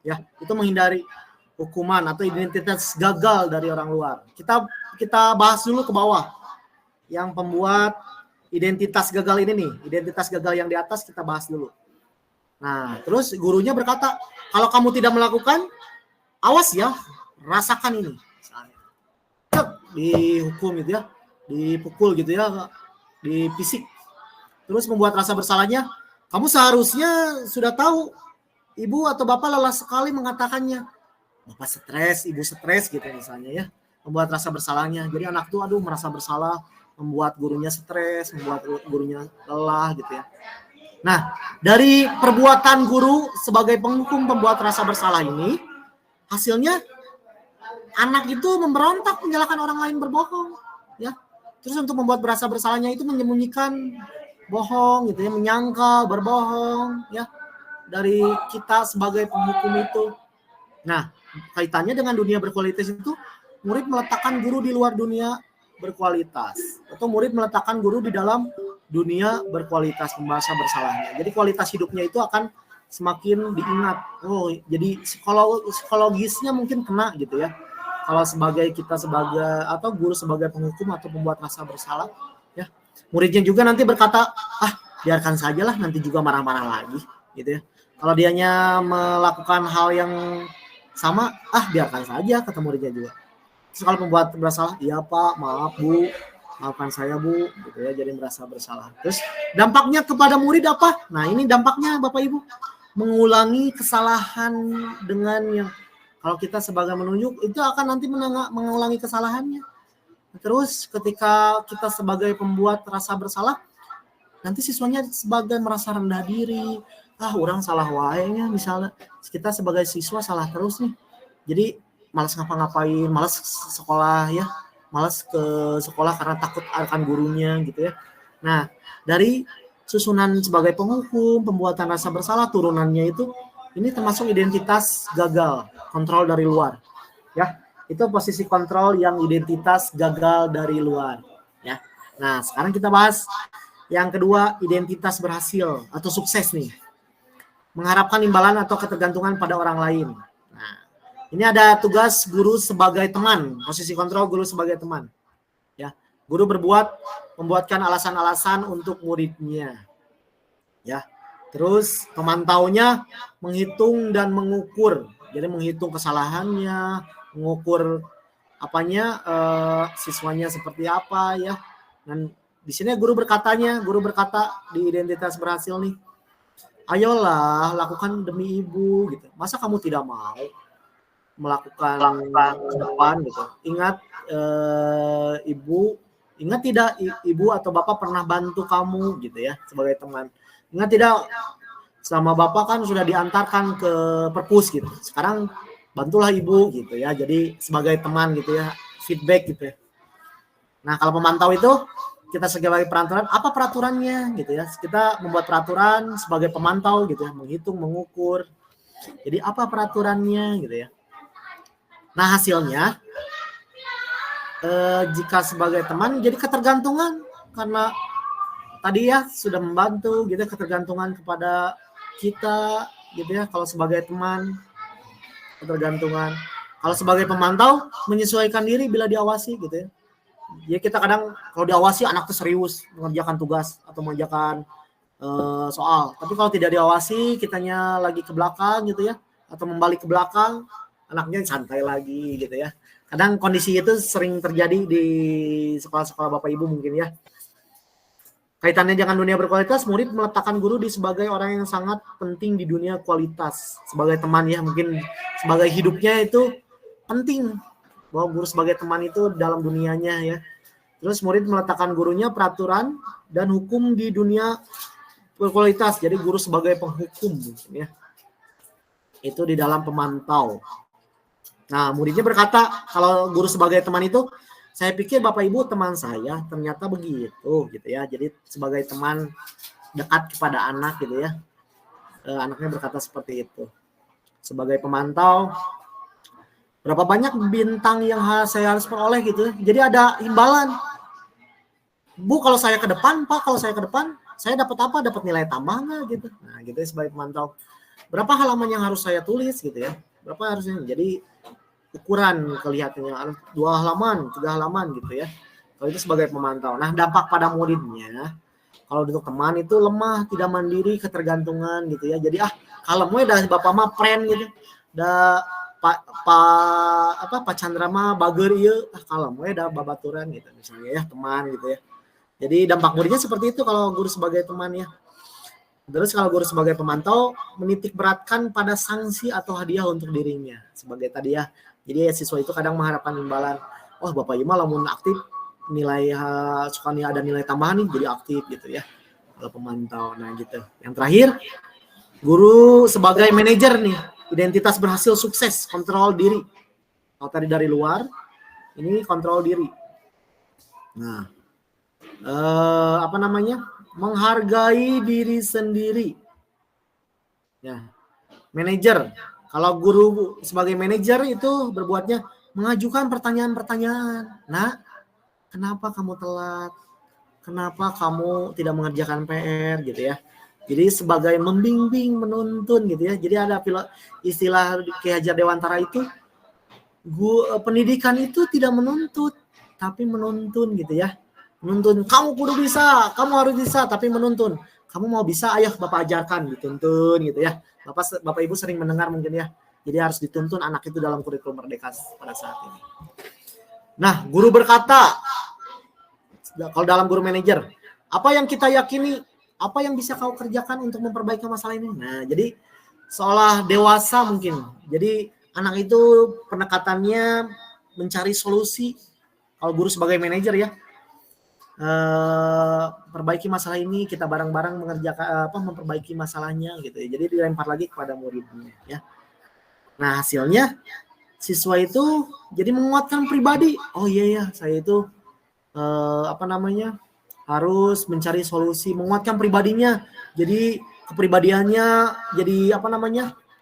Ya, itu menghindari hukuman atau identitas gagal dari orang luar. Kita bahas dulu ke bawah. Yang pembuat identitas gagal ini nih, identitas gagal yang di atas kita bahas dulu. Nah, terus gurunya berkata, kalau kamu tidak melakukan, awas ya, rasakan ini. Dihukum gitu ya, dipukul gitu ya, dipisik. Terus membuat rasa bersalahnya, kamu seharusnya sudah tahu, ibu atau bapak lelah sekali mengatakannya. Bapak stres, ibu stres gitu misalnya ya. Membuat rasa bersalahnya. Jadi anak tuh merasa bersalah, membuat gurunya stres, membuat gurunya lelah gitu ya. Nah, dari perbuatan guru sebagai penghukum pembuat rasa bersalah ini, hasilnya anak itu memberontak menyalahkan orang lain berbohong ya. Terus untuk membuat rasa bersalahnya itu menyembunyikan bohong gitu ya, menyangkal, berbohong ya. Dari kita sebagai penghukum itu Nah, kaitannya dengan dunia berkualitas itu, murid meletakkan guru di luar dunia berkualitas, atau murid meletakkan guru di dalam dunia berkualitas membaca bersalahnya. Jadi kualitas hidupnya itu akan semakin diingat. Oh, jadi psikologisnya mungkin kena gitu ya. Kalau kita sebagai atau guru sebagai penghukum atau pembuat rasa bersalah, ya muridnya juga nanti berkata, biarkan sajalah, nanti juga marah-marah lagi, gitu ya. Kalau dianya melakukan hal yang sama, biarkan saja, kata muridnya juga. Terus kalau pembuat bersalah, iya Pak, maaf Bu, maafkan saya Bu, gitu ya, jadi merasa bersalah. Terus dampaknya kepada murid apa? Nah ini dampaknya Bapak Ibu, mengulangi kesalahan dengan yang kalau kita sebagai menunjuk itu akan nanti mengulangi kesalahannya. Terus ketika kita sebagai pembuat rasa bersalah, nanti siswanya sebagai merasa rendah diri, orang salah wae-nya misalnya. Kita sebagai siswa salah terus nih. Jadi malas ngapa-ngapain, malas sekolah ya, malas ke sekolah karena takut akan gurunya gitu ya. Nah, dari susunan sebagai penghukum, pembuatan rasa bersalah, turunannya itu ini termasuk identitas gagal, kontrol dari luar. Ya, itu posisi kontrol yang identitas gagal dari luar. Ya. Nah, sekarang kita bahas yang kedua, identitas berhasil atau sukses nih. Mengharapkan imbalan atau ketergantungan pada orang lain. Nah, ini ada tugas guru sebagai teman, posisi kontrol guru sebagai teman. Ya, guru membuatkan alasan-alasan untuk muridnya. Ya, terus pemantaunya menghitung dan mengukur. Jadi menghitung kesalahannya, mengukur siswanya seperti apa ya. Dan di sini guru berkata di identitas berhasil nih, ayolah lakukan demi ibu gitu. Masa kamu tidak mau melakukan ke depan gitu. Ingat ingat tidak ibu atau bapak pernah bantu kamu gitu ya sebagai teman. Ingat tidak selama bapak kan sudah diantarkan ke perpus gitu. Sekarang bantulah ibu gitu ya. Jadi sebagai teman gitu ya, feedback gitu ya. Nah, kalau pemantau itu kita sebagai peraturan, apa peraturannya gitu ya. Kita membuat peraturan sebagai pemantau gitu ya, menghitung, mengukur. Jadi apa peraturannya gitu ya. Nah, hasilnya jika sebagai teman jadi ketergantungan karena tadi ya sudah membantu gitu ya, ketergantungan kepada kita gitu ya. Kalau sebagai teman ketergantungan, kalau sebagai pemantau menyesuaikan diri bila diawasi gitu ya. Ya kita kadang kalau diawasi anak tuh serius mengerjakan tugas atau mengerjakan soal, tapi kalau tidak diawasi kitanya lagi ke belakang gitu ya atau membalik ke belakang, anaknya santai lagi gitu ya. Kadang kondisi itu sering terjadi di sekolah-sekolah Bapak Ibu mungkin ya. Kaitannya dengan dunia berkualitas, murid meletakkan guru sebagai orang yang sangat penting di dunia kualitas. Sebagai teman ya, mungkin sebagai hidupnya itu penting. Bahwa guru sebagai teman itu dalam dunianya ya. Terus murid meletakkan gurunya peraturan dan hukum di dunia berkualitas. Jadi guru sebagai penghukum mungkin ya. Itu di dalam pemantau. Nah, muridnya berkata, kalau guru sebagai teman itu, saya pikir Bapak Ibu teman saya, ternyata begitu gitu ya. Jadi sebagai teman dekat kepada anak gitu ya. Anaknya berkata seperti itu. Sebagai pemantau, berapa banyak bintang yang saya harus peroleh gitu. Jadi ada imbalan. Bu, kalau saya ke depan, Pak, kalau saya ke depan, saya dapat apa? Dapat nilai tambah nggak gitu. Nah, gitu ya sebagai pemantau. Berapa halaman yang harus saya tulis gitu ya? Berapa harusnya? Jadi ukuran kelihatannya 2 halaman, 3 halaman gitu ya. Kalau itu sebagai pemantau. Nah, dampak pada muridnya, kalau untuk teman itu lemah, tidak mandiri, ketergantungan gitu ya. Jadi kalem we dah bapak mah pren gitu. Da Pak Chandra mah bager ieu, kalem we dah babaturan gitu misalnya ya, teman gitu ya. Jadi dampak muridnya seperti itu kalau guru sebagai teman ya. Terus kalau guru sebagai pemantau menitik beratkan pada sanksi atau hadiah untuk dirinya sebagai tadi ya. Jadi siswa itu kadang mengharapkan imbalan. Oh, Bapak Ima lamun aktif nilai suka ada nilai tambahan nih jadi aktif gitu ya. Kalau pemantau. Nah, gitu. Yang terakhir, guru sebagai manajer nih, identitas berhasil sukses, kontrol diri. Kalau tadi dari luar, ini kontrol diri. Nah, menghargai diri sendiri. Ya. Manajer Kalau guru sebagai manajer itu berbuatnya mengajukan pertanyaan-pertanyaan. Nah, kenapa kamu telat? Kenapa kamu tidak mengerjakan PR gitu ya? Jadi sebagai membimbing, menuntun gitu ya. Jadi ada istilah Ki Hajar Dewantara itu, pendidikan itu tidak menuntut, tapi menuntun gitu ya. Menuntun, kamu kudu bisa, kamu harus bisa, tapi menuntun. Kamu mau bisa, ayo Bapak ajarkan, dituntun gitu ya. Bapak Ibu sering mendengar mungkin ya. Jadi harus dituntun anak itu dalam kurikulum Merdeka pada saat ini. Nah, guru berkata, kalau dalam guru manajer, apa yang kita yakini, apa yang bisa kau kerjakan untuk memperbaiki masalah ini? Nah, jadi seolah dewasa mungkin. Jadi anak itu pendekatannya mencari solusi. Kalau guru sebagai manajer ya, perbaiki masalah ini, kita bareng-bareng mengerjakan memperbaiki masalahnya gitu ya. Jadi dilempar lagi kepada muridnya ya. Nah, hasilnya siswa itu jadi menguatkan pribadi. Oh iya ya, saya itu harus mencari solusi, menguatkan pribadinya. Jadi kepribadiannya jadi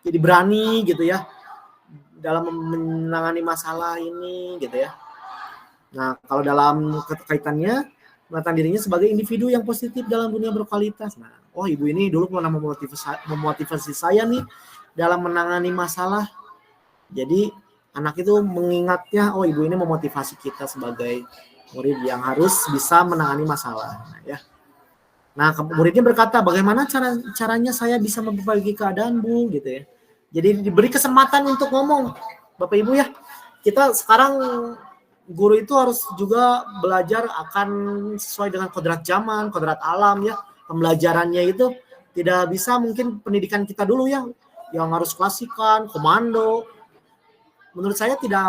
jadi berani gitu ya dalam menangani masalah ini gitu ya. Nah, kalau dalam kaitannya menata dirinya sebagai individu yang positif dalam dunia berkualitas. Nah, oh ibu ini dulu pernah memotivasi saya nih dalam menangani masalah. Jadi anak itu mengingatnya, oh ibu ini memotivasi kita sebagai murid yang harus bisa menangani masalah ya. Nah, muridnya berkata, bagaimana caranya saya bisa memperbaiki keadaan Bu gitu ya. Jadi diberi kesempatan untuk ngomong. Bapak Ibu ya, kita sekarang guru itu harus juga belajar akan sesuai dengan kodrat zaman, kodrat alam ya. Pembelajarannya itu tidak bisa mungkin pendidikan kita dulu ya, yang harus klasikan, komando. Menurut saya tidak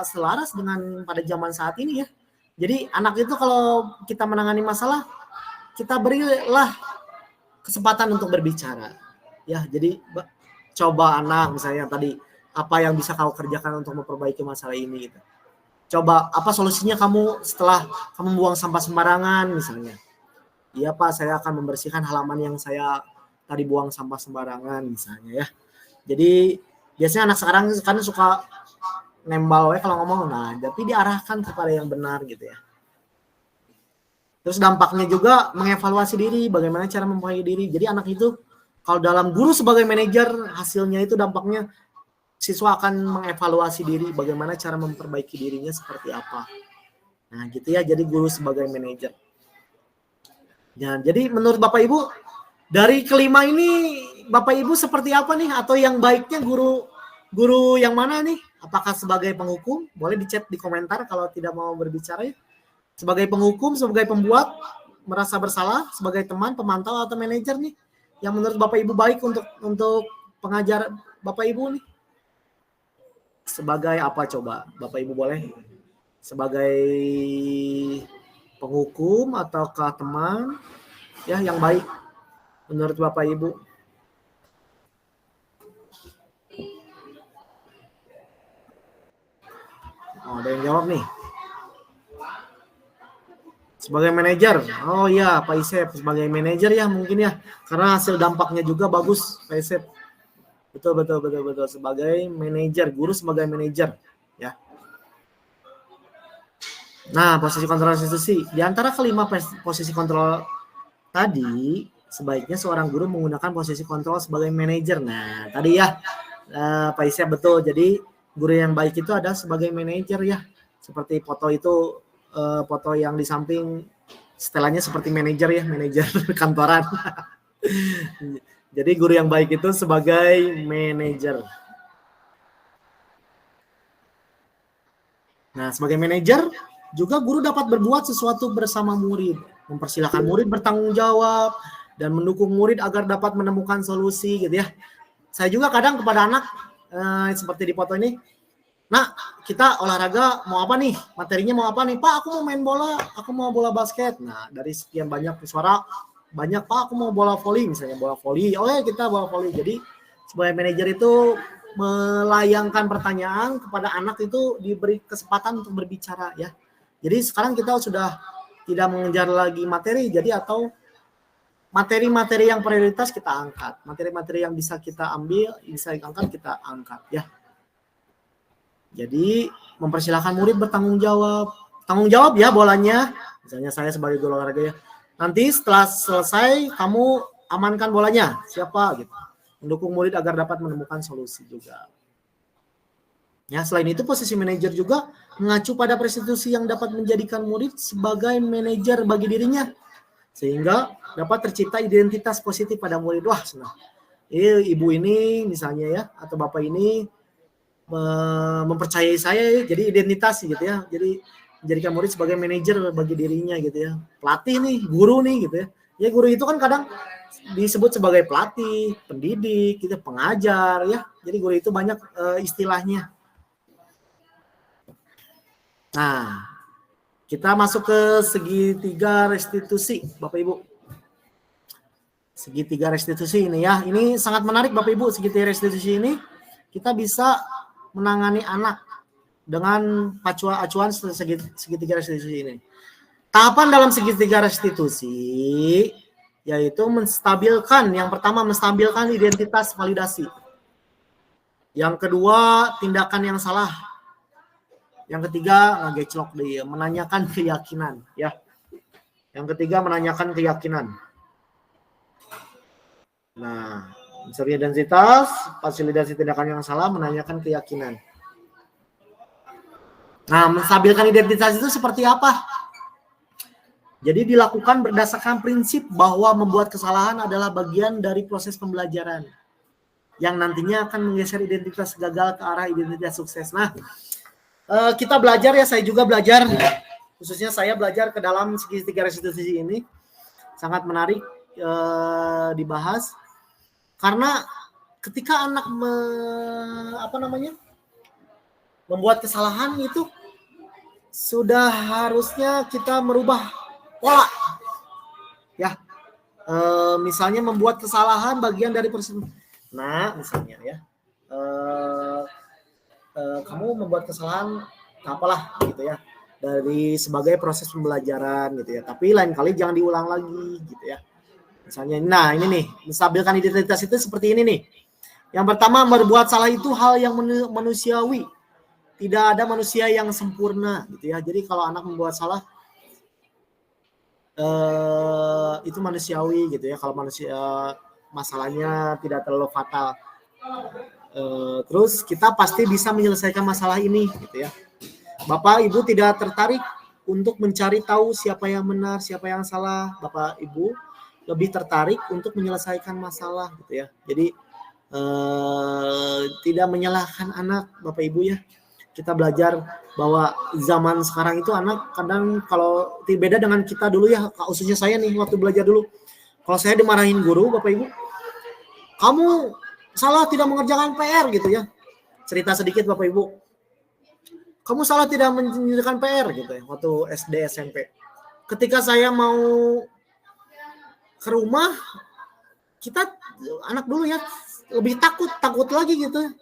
selaras dengan pada zaman saat ini ya. Jadi anak itu kalau kita menangani masalah, kita berilah kesempatan untuk berbicara. Ya, jadi coba anak misalnya tadi, apa yang bisa kau kerjakan untuk memperbaiki masalah ini gitu. Coba apa solusinya kamu setelah kamu buang sampah sembarangan misalnya. Iya Pak, saya akan membersihkan halaman yang saya tadi buang sampah sembarangan misalnya ya. Jadi biasanya anak sekarang kan suka nembal we kalau ngomong, nah tapi diarahkan kepada yang benar gitu ya. Terus dampaknya juga mengevaluasi diri, bagaimana cara memperbaiki diri. Jadi anak itu kalau dalam guru sebagai manajer, hasilnya itu dampaknya siswa akan mengevaluasi diri, bagaimana cara memperbaiki dirinya seperti apa. Nah gitu ya, jadi guru sebagai manajer. Nah, jadi menurut Bapak Ibu, dari kelima ini Bapak Ibu seperti apa nih? Atau yang baiknya guru yang mana nih? Apakah sebagai penghukum? Boleh di-chat di komentar kalau tidak mau berbicara ya. Sebagai penghukum, sebagai pembuat, merasa bersalah, sebagai teman, pemantau atau manajer nih, yang menurut Bapak Ibu baik untuk pengajar Bapak Ibu nih. Sebagai apa coba? Bapak Ibu boleh? Sebagai penghukum ataukah teman ya yang baik menurut Bapak Ibu? Oh, ada yang jawab nih. Sebagai manajer, oh iya Pak Isep sebagai manajer ya mungkin ya, karena hasil dampaknya juga bagus Pak Isep. Betul sebagai manajer, guru sebagai manajer ya. Nah, posisi kontrol institusi di antara kelima posisi kontrol tadi, sebaiknya seorang guru menggunakan posisi kontrol sebagai manajer. Nah, tadi ya Pak Isep betul. Jadi guru yang baik itu ada sebagai manajer ya. Seperti foto itu, foto yang di samping setelannya seperti manajer ya, manajer kantoran. Jadi guru yang baik itu sebagai manajer. Nah, sebagai manajer juga guru dapat berbuat sesuatu bersama murid, mempersilahkan murid bertanggung jawab dan mendukung murid agar dapat menemukan solusi gitu ya. Saya juga kadang kepada anak seperti di foto ini, nah kita olahraga mau apa nih, materinya mau apa nih, Pak aku mau main bola, aku mau bola basket. Nah dari sekian banyak suara banyak, Pak aku mau bola voli misalnya, bola voli, oh ya kita bola voli. Jadi sebagai manajer itu melayangkan pertanyaan kepada anak itu, diberi kesempatan untuk berbicara ya. Jadi sekarang kita sudah tidak mengejar lagi materi, jadi atau materi-materi yang prioritas kita angkat, materi-materi yang bisa kita ambil, bisa diangkat kita angkat ya. Jadi mempersilahkan murid bertanggung jawab, tanggung jawab ya bolanya. Misalnya saya sebagai guru olahraga ya. Nanti setelah selesai kamu amankan bolanya, siapa gitu. Mendukung murid agar dapat menemukan solusi juga. Ya, selain itu posisi manajer juga mengacu pada prostitusi yang dapat menjadikan murid sebagai manajer bagi dirinya. Sehingga dapat tercipta identitas positif pada murid. Wah, senang. Ibu ini misalnya ya, atau bapak ini mempercayai saya, jadi identitas gitu ya. Jadi menjadikan murid sebagai manajer bagi dirinya gitu ya. Pelatih nih, guru nih gitu ya. Ya guru itu kan kadang disebut sebagai pelatih, pendidik, gitu, pengajar ya. Jadi guru itu banyak istilahnya. Nah, kita masuk ke segitiga restitusi, Bapak Ibu. Segitiga restitusi ini ya. Ini sangat menarik Bapak Ibu, segitiga restitusi ini kita bisa menangani anak dengan acuan segitiga restitusi ini. Tahapan dalam segitiga restitusi yaitu menstabilkan, yang pertama menstabilkan identitas validasi. Yang kedua, tindakan yang salah. Yang ketiga, ngegeclok dia, menanyakan keyakinan ya. Yang ketiga, menanyakan keyakinan. Nah, unsur identitas, fasilitasi tindakan yang salah, menanyakan keyakinan. Nah, menstabilkan identitas itu seperti apa? Jadi dilakukan berdasarkan prinsip bahwa membuat kesalahan adalah bagian dari proses pembelajaran yang nantinya akan menggeser identitas gagal ke arah identitas sukses. Nah, kita belajar ya, saya juga belajar, khususnya saya belajar ke dalam segitiga restitusi ini, sangat menarik dibahas, karena ketika anak membuat kesalahan itu sudah harusnya kita merubah pola, ya, misalnya membuat kesalahan bagian dari proses, nah misalnya ya. Kamu membuat kesalahan apalah gitu ya, dari sebagai proses pembelajaran gitu ya, tapi lain kali jangan diulang lagi gitu ya. Misalnya, nah ini nih, menstabilkan identitas itu seperti ini nih. Yang pertama, berbuat salah itu hal yang manusiawi, tidak ada manusia yang sempurna gitu ya. Jadi kalau anak membuat salah itu manusiawi gitu ya, kalau manusia masalahnya tidak terlalu fatal. Terus kita pasti bisa menyelesaikan masalah ini gitu ya. Bapak Ibu tidak tertarik untuk mencari tahu siapa yang benar, siapa yang salah. Bapak Ibu lebih tertarik untuk menyelesaikan masalah gitu ya. Jadi tidak menyalahkan anak Bapak Ibu ya. Kita belajar bahwa zaman sekarang itu anak kadang kalau beda dengan kita dulu ya, khususnya saya nih waktu belajar dulu. Kalau saya dimarahin guru Bapak Ibu, kamu salah tidak mengerjakan PR gitu ya. Cerita sedikit Bapak Ibu. Kamu salah tidak mengerjakan PR gitu ya waktu SD SMP. Ketika saya mau ke rumah, kita anak dulu ya lebih takut lagi gitu.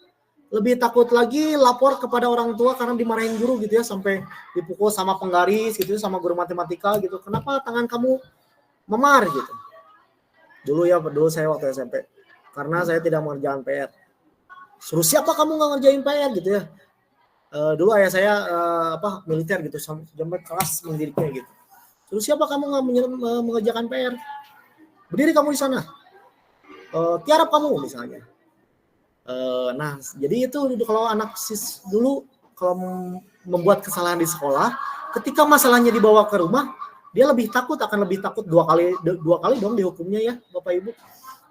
Lebih takut lagi lapor kepada orang tua karena dimarahin guru gitu ya, sampai dipukul sama penggaris gitu, sama guru matematika gitu. Kenapa tangan kamu memar gitu. Dulu saya waktu SMP. Karena saya tidak mengerjakan PR. Suruh siapa kamu nggak ngerjain PR gitu ya. Dulu ayah saya militer gitu, sampai kelas mendidiknya gitu. Suruh siapa kamu nggak mengerjakan PR. Berdiri kamu di sana. Tiarap kamu misalnya. Nah, jadi itu kalau anak dulu kalau membuat kesalahan di sekolah, ketika masalahnya dibawa ke rumah, dia akan lebih takut dua kali dong dihukumnya ya, Bapak Ibu.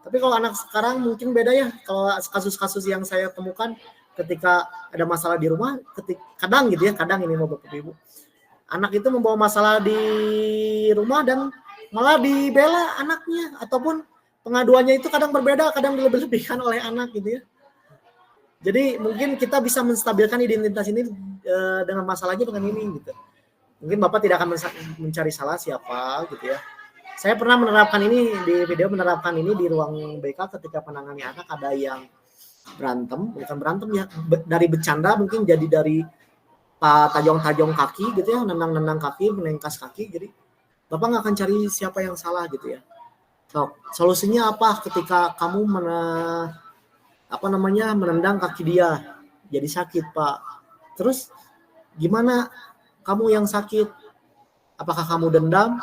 Tapi kalau anak sekarang mungkin beda ya. Kalau kasus-kasus yang saya temukan ketika ada masalah di rumah, kadang ini mau Bapak Ibu, anak itu membawa masalah di rumah dan malah dibela anaknya, ataupun pengaduannya itu kadang berbeda, kadang dilebih-lebihkan oleh anak gitu ya. Jadi mungkin kita bisa menstabilkan identitas ini dengan masalahnya dengan ini gitu. Mungkin Bapak tidak akan mencari salah siapa gitu ya. Saya pernah menerapkan ini di ruang BK ketika penangani anak, ada yang bukan berantem ya, dari bercanda mungkin jadi dari tajong-tajong kaki gitu ya, nendang-nendang kaki, menengkas kaki. Jadi Bapak nggak akan cari siapa yang salah gitu ya. Sok, solusinya apa ketika kamu menendang kaki dia jadi sakit, Pak? Terus gimana kamu yang sakit? Apakah kamu dendam?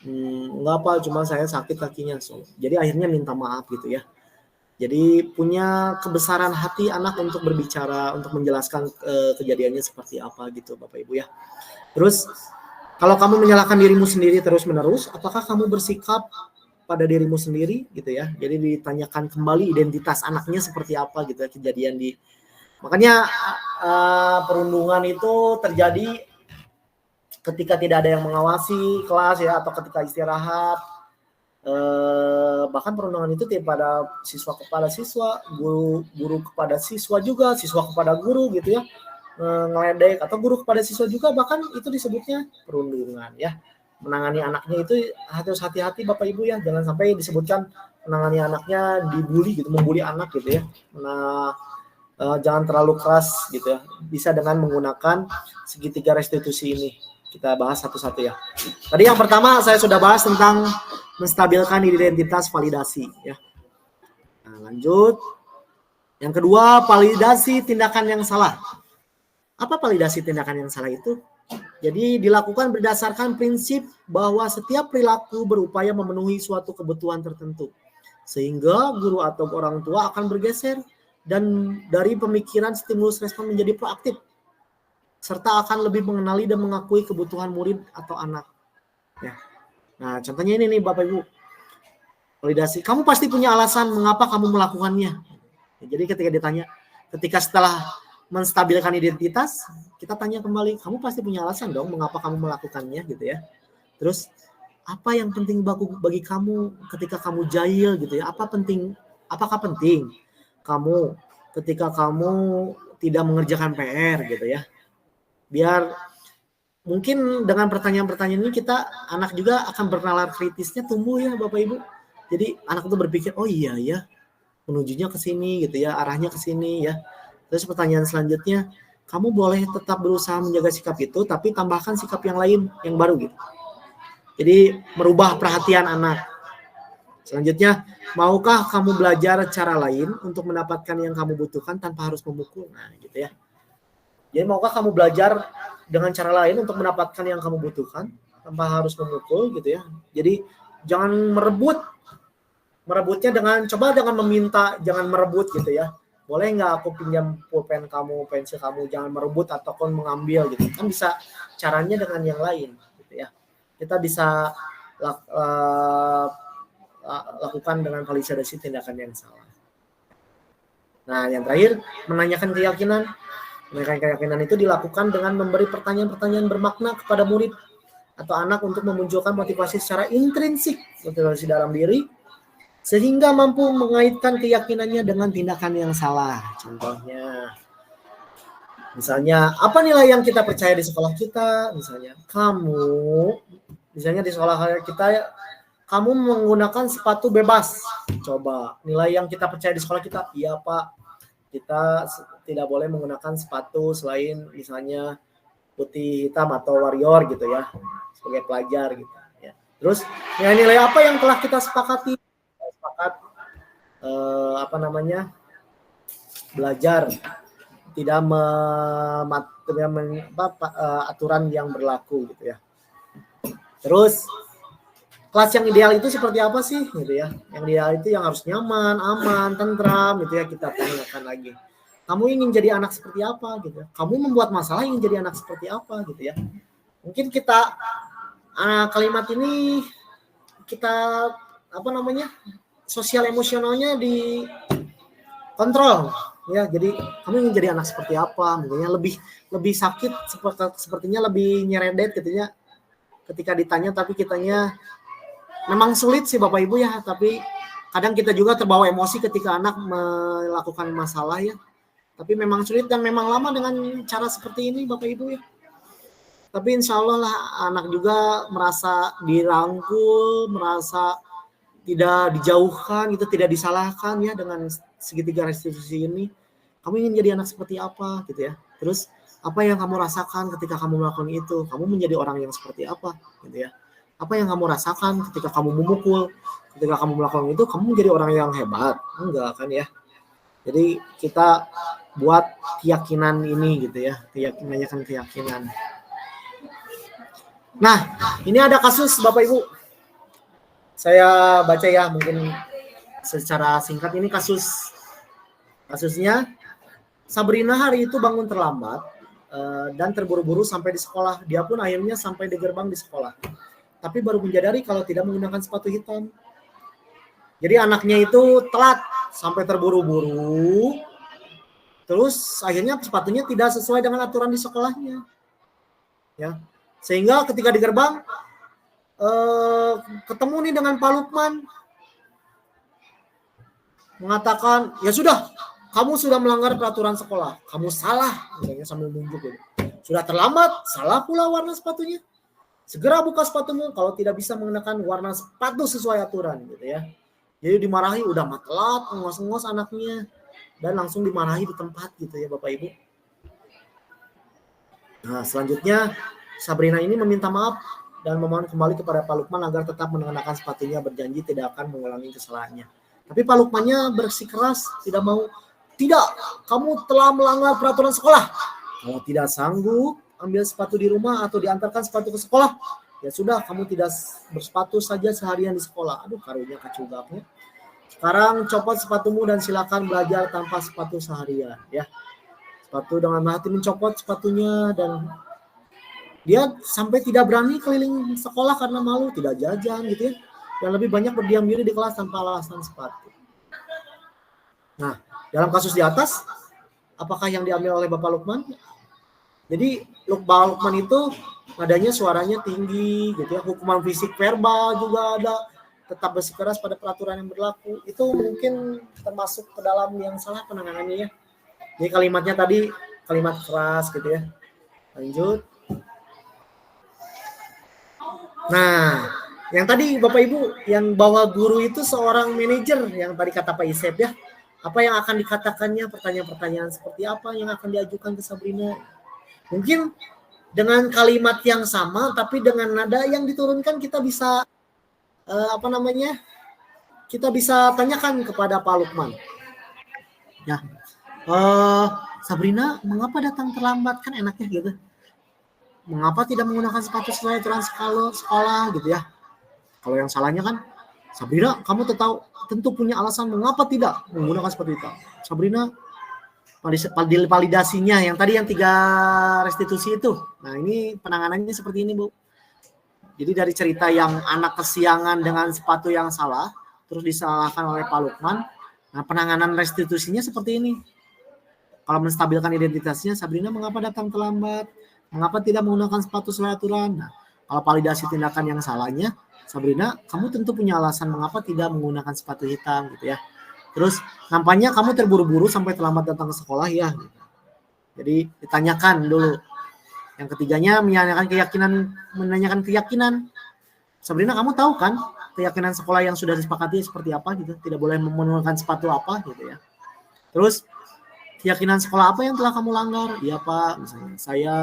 Enggak, Pak, cuma saya sakit kakinya. So, jadi akhirnya minta maaf gitu ya. Jadi punya kebesaran hati anak untuk berbicara, untuk menjelaskan kejadiannya seperti apa gitu, Bapak Ibu ya. Terus kalau kamu menyalahkan dirimu sendiri terus-menerus, apakah kamu bersikap pada dirimu sendiri gitu ya. Jadi ditanyakan kembali identitas anaknya seperti apa gitu ya, kejadian di. Makanya perundungan itu terjadi ketika tidak ada yang mengawasi kelas ya, atau ketika istirahat. Bahkan perundungan itu tidak pada siswa kepada siswa, guru kepada siswa juga, siswa kepada guru gitu ya, ngeledek, atau guru kepada siswa juga, bahkan itu disebutnya perundungan ya. Menangani anaknya itu harus hati-hati Bapak Ibu ya, jangan sampai disebutkan menangani anaknya dibully gitu, membuli anak gitu ya. Nah, jangan terlalu keras gitu ya, bisa dengan menggunakan segitiga restitusi ini. Kita bahas satu-satu ya. Tadi yang pertama saya sudah bahas tentang menstabilkan identitas validasi ya. Nah, lanjut. Yang kedua, validasi tindakan yang salah. Apa validasi tindakan yang salah itu? Jadi dilakukan berdasarkan prinsip bahwa setiap perilaku berupaya memenuhi suatu kebutuhan tertentu. Sehingga guru atau orang tua akan bergeser dan dari pemikiran stimulus respon menjadi proaktif, serta akan lebih mengenali dan mengakui kebutuhan murid atau anak. Ya. Nah, contohnya ini nih Bapak Ibu. Validasi. Kamu pasti punya alasan mengapa kamu melakukannya. Jadi ketika setelah menstabilkan identitas, kita tanya kembali, kamu pasti punya alasan dong mengapa kamu melakukannya gitu ya. Terus apa yang penting bagi kamu ketika kamu jahil gitu ya? Apakah penting kamu ketika kamu tidak mengerjakan PR gitu ya? Biar mungkin dengan pertanyaan-pertanyaan ini anak juga akan bernalar kritisnya tumbuh ya Bapak Ibu. Jadi anak itu berpikir, oh iya ya, menujunya ke sini gitu ya, arahnya ke sini ya. Terus pertanyaan selanjutnya, kamu boleh tetap berusaha menjaga sikap itu, tapi tambahkan sikap yang lain, yang baru gitu. Jadi merubah perhatian anak. Selanjutnya, maukah kamu belajar cara lain untuk mendapatkan yang kamu butuhkan tanpa harus memukul? Nah gitu ya. Jadi maukah kamu belajar dengan cara lain untuk mendapatkan yang kamu butuhkan tanpa harus memukul gitu ya. Jadi jangan merebutnya dengan meminta, jangan merebut gitu ya. Boleh nggak aku pinjam pulpen kamu, pensil kamu, jangan merebut ataupun mengambil gitu. Kan bisa caranya dengan yang lain gitu ya. Kita bisa lakukan dengan validasi tindakan yang salah. Nah, yang terakhir, menanyakan keyakinan. Keyakinan itu dilakukan dengan memberi pertanyaan-pertanyaan bermakna kepada murid atau anak untuk memunculkan motivasi secara intrinsik, motivasi dalam diri, sehingga mampu mengaitkan keyakinannya dengan tindakan yang salah. Contohnya, misalnya, apa nilai yang kita percaya di sekolah kita? Misalnya di sekolah kita, kamu menggunakan sepatu bebas. Coba, nilai yang kita percaya di sekolah kita, iya Pak, kita tidak boleh menggunakan sepatu selain misalnya putih hitam atau warrior gitu ya, sebagai pelajar gitu ya. Terus nilai-nilai apa yang telah kita sepakati? Belajar tidak aturan yang berlaku gitu ya. Terus kelas yang ideal itu seperti apa sih gitu ya? Yang ideal itu yang harus nyaman, aman, tentram gitu ya, kita tanyakan lagi. Kamu ingin jadi anak seperti apa gitu ya? Kamu membuat masalah ingin jadi anak seperti apa gitu ya? Mungkin kita kalimat ini kita sosial emosionalnya dikontrol ya. Jadi kamu ingin jadi anak seperti apa? Mungkinnya lebih sakit, sepertinya lebih nyeredet gitu ya. Ketika ditanya tapi kitanya memang sulit sih Bapak Ibu ya, tapi kadang kita juga terbawa emosi ketika anak melakukan masalah ya. Tapi memang sulit dan memang lama dengan cara seperti ini Bapak Ibu ya. Tapi insya Allah lah anak juga merasa dirangkul, merasa tidak dijauhkan, itu tidak disalahkan ya dengan segitiga restitusi ini. Kamu ingin jadi anak seperti apa gitu ya. Terus apa yang kamu rasakan ketika kamu melakukan itu? Kamu menjadi orang yang seperti apa gitu ya. apa yang kamu rasakan ketika kamu memukul, ketika kamu melakukan itu, kamu menjadi orang yang hebat. Enggak kan ya. Jadi kita buat keyakinan ini gitu ya, keyakinan. Nah, ini ada kasus Bapak Ibu. Saya baca ya, mungkin secara singkat. Ini kasusnya Sabrina hari itu bangun terlambat dan terburu-buru sampai di sekolah. Dia pun akhirnya sampai di gerbang di sekolah. Tapi baru menyadari kalau tidak menggunakan sepatu hitam. Jadi anaknya itu telat sampai terburu-buru. Terus akhirnya sepatunya tidak sesuai dengan aturan di sekolahnya. Ya. Sehingga ketika di gerbang ketemu nih dengan Pak Lukman. Mengatakan, ya sudah, kamu sudah melanggar peraturan sekolah. Kamu salah, misalnya sambil nunjuk gitu. Sudah terlambat, salah pula warna sepatunya. Segera buka sepatumu kalau tidak bisa mengenakan warna sepatu sesuai aturan gitu ya. Jadi dimarahi, udah telat, ngos-ngos anaknya. Dan langsung dimarahi di tempat gitu ya Bapak Ibu. Nah selanjutnya Sabrina ini meminta maaf dan memohon kembali kepada Pak Lukman agar tetap mengenakan sepatunya, berjanji tidak akan mengulangi kesalahannya. Tapi Pak Lukmannya bersikeras, tidak mau. Tidak, kamu telah melanggar peraturan sekolah. Kalau tidak sanggup ambil sepatu di rumah atau diantarkan sepatu ke sekolah, ya sudah, kamu tidak bersepatu saja seharian di sekolah. Aduh, karunya kacugapnya. Sekarang copot sepatumu dan silakan belajar tanpa sepatu seharian ya. Sepatu dengan hati mencopot sepatunya dan dia sampai tidak berani keliling sekolah karena malu, tidak jajan gitu ya. Dan lebih banyak berdiam diri di kelas tanpa alasan sepatu. Nah, dalam kasus di atas, apakah yang diambil oleh Bapak Lukman? Jadi Bapak Lukman itu nadanya suaranya tinggi gitu ya. Hukuman fisik verbal juga ada. Tetap bersikeras pada peraturan yang berlaku. Itu mungkin termasuk ke dalam yang salah penanganannya ya. Jadi kalimatnya tadi kalimat keras gitu ya. Lanjut. Nah, yang tadi Bapak Ibu yang bawa guru itu seorang manajer yang tadi kata Pak Isep ya. Apa yang akan dikatakannya, pertanyaan-pertanyaan seperti apa yang akan diajukan ke Sabrina. Mungkin dengan kalimat yang sama tapi dengan nada yang diturunkan kita bisa kita bisa tanyakan kepada Pak Lukman. Ya, Sabrina, mengapa datang terlambat, kan enaknya gitu. Mengapa tidak menggunakan sepatu sesuai aturan sekolah gitu ya. Kalau yang salahnya kan, Sabrina, kamu tentu punya alasan mengapa tidak menggunakan sepatu hitam. Sabrina, validasinya yang tadi yang 3 restitusi itu. Nah ini penanganannya seperti ini Bu. Jadi dari cerita yang anak kesiangan dengan sepatu yang salah, terus disalahkan oleh Pak Lukman, nah penanganan restitusinya seperti ini. Kalau menstabilkan identitasnya, Sabrina mengapa datang terlambat? Mengapa tidak menggunakan sepatu sesuai aturan? Nah, kalau validasi tindakan yang salahnya, Sabrina, kamu tentu punya alasan mengapa tidak menggunakan sepatu hitam gitu ya. Terus nampaknya kamu terburu-buru sampai terlambat datang ke sekolah ya. Jadi ditanyakan dulu. Yang ketiganya menanyakan keyakinan. Sabrina, kamu tahu kan keyakinan sekolah yang sudah disepakati seperti apa gitu? Tidak boleh menggunakan sepatu apa gitu ya. Terus keyakinan sekolah apa yang telah kamu langgar? Iya Pak, misalnya saya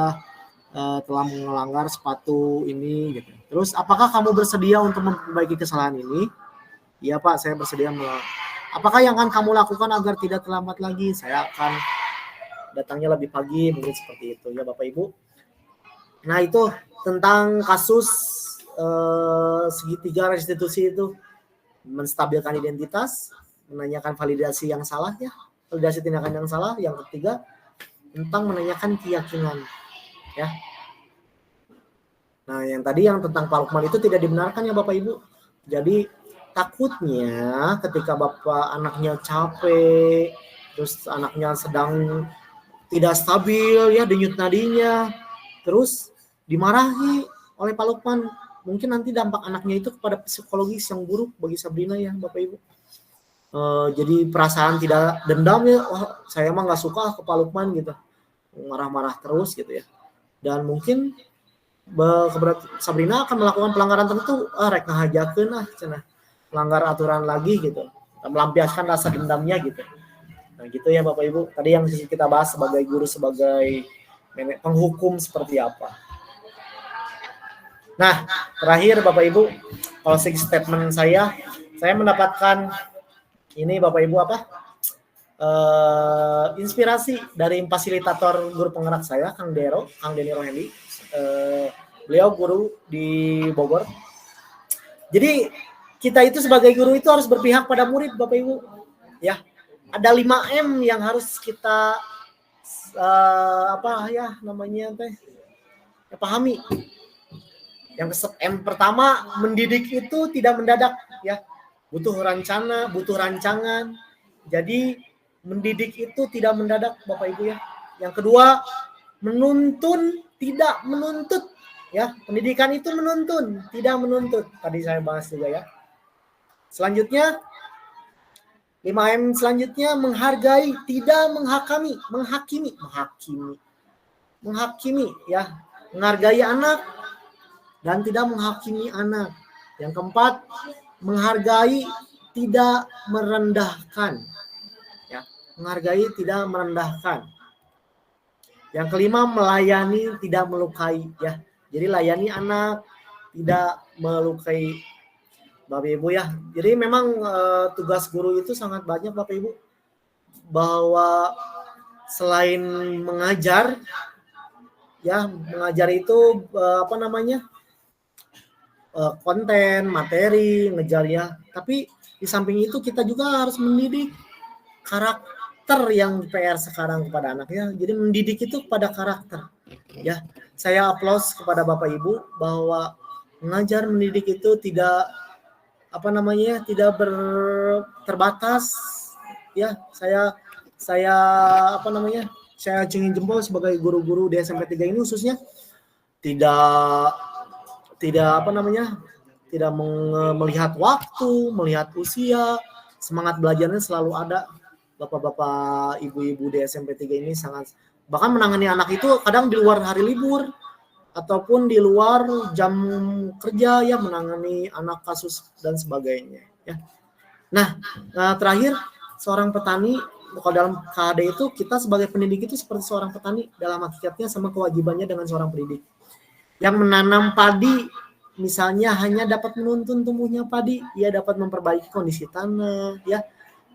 telah melanggar sepatu ini gitu. Terus apakah kamu bersedia untuk memperbaiki kesalahan ini? Iya Pak, saya bersedia. Apakah yang akan kamu lakukan agar tidak terlambat lagi? Saya akan datangnya lebih pagi, mungkin seperti itu ya Bapak Ibu. Nah itu tentang kasus segitiga restitusi itu, menstabilkan identitas, menanyakan validasi yang salah ya, validasi tindakan yang salah. Yang ketiga tentang menanyakan keyakinan ya. Nah yang tadi yang tentang Pak Lukman itu tidak dibenarkan ya Bapak Ibu. Jadi takutnya ketika Bapak anaknya capek, terus anaknya sedang tidak stabil ya denyut nadinya, terus dimarahi oleh Pak Lukman, mungkin nanti dampak anaknya itu kepada psikologis yang buruk bagi Sabrina ya Bapak Ibu. Jadi perasaan tidak dendam ya, saya mah nggak suka ke Pak Lukman gitu, marah-marah terus gitu ya. Dan mungkin Sabrina akan melakukan pelanggaran tertentu, rek ngahajakeun cenah, melanggar aturan lagi gitu, melampiaskan rasa dendamnya gitu. Nah gitu ya Bapak Ibu, tadi yang kita bahas sebagai guru, sebagai penghukum seperti apa. Nah, terakhir Bapak Ibu, closing statement saya mendapatkan ini Bapak Ibu inspirasi dari fasilitator guru penggerak saya, Kang Denny Rohendi. Beliau guru di Bogor. Jadi kita itu sebagai guru itu harus berpihak pada murid, Bapak Ibu. Ya, ada 5M yang harus kita pahami. Yang M pertama, mendidik itu tidak mendadak, ya. Butuh rencana, butuh rancangan. Jadi mendidik itu tidak mendadak, Bapak Ibu ya. Yang kedua, menuntun tidak menuntut, ya. Pendidikan itu menuntun, tidak menuntut. Tadi saya bahas juga ya. Selanjutnya 5M selanjutnya, menghargai tidak menghakimi ya. Menghargai anak dan tidak menghakimi anak. Yang keempat, menghargai tidak merendahkan. Ya, menghargai tidak merendahkan. Yang kelima, melayani tidak melukai ya. Jadi layani anak, tidak melukai, Bapak Ibu ya. Jadi memang tugas guru itu sangat banyak, Bapak Ibu. Bahwa selain mengajar ya, mengajar itu konten, materi, ngejar ya. Tapi di samping itu kita juga harus mendidik karakter yang PR sekarang kepada anak ya. Jadi mendidik itu pada karakter. Ya, saya aplaus kepada Bapak Ibu bahwa mengajar mendidik itu tidak terbatas ya. Saya acungin jempol sebagai guru-guru di SMP 3 ini khususnya tidak melihat waktu, melihat usia, semangat belajarnya selalu ada. Bapak-bapak, ibu-ibu di SMP 3 ini sangat, bahkan menangani anak itu kadang di luar hari libur ataupun di luar jam kerja ya, menangani anak kasus dan sebagainya ya. Nah, terakhir, seorang petani, kalau dalam KHD itu kita sebagai pendidik itu seperti seorang petani dalam hakikatnya, sama kewajibannya dengan seorang pendidik. Yang menanam padi misalnya hanya dapat menuntun tumbuhnya padi, ia dapat memperbaiki kondisi tanah ya.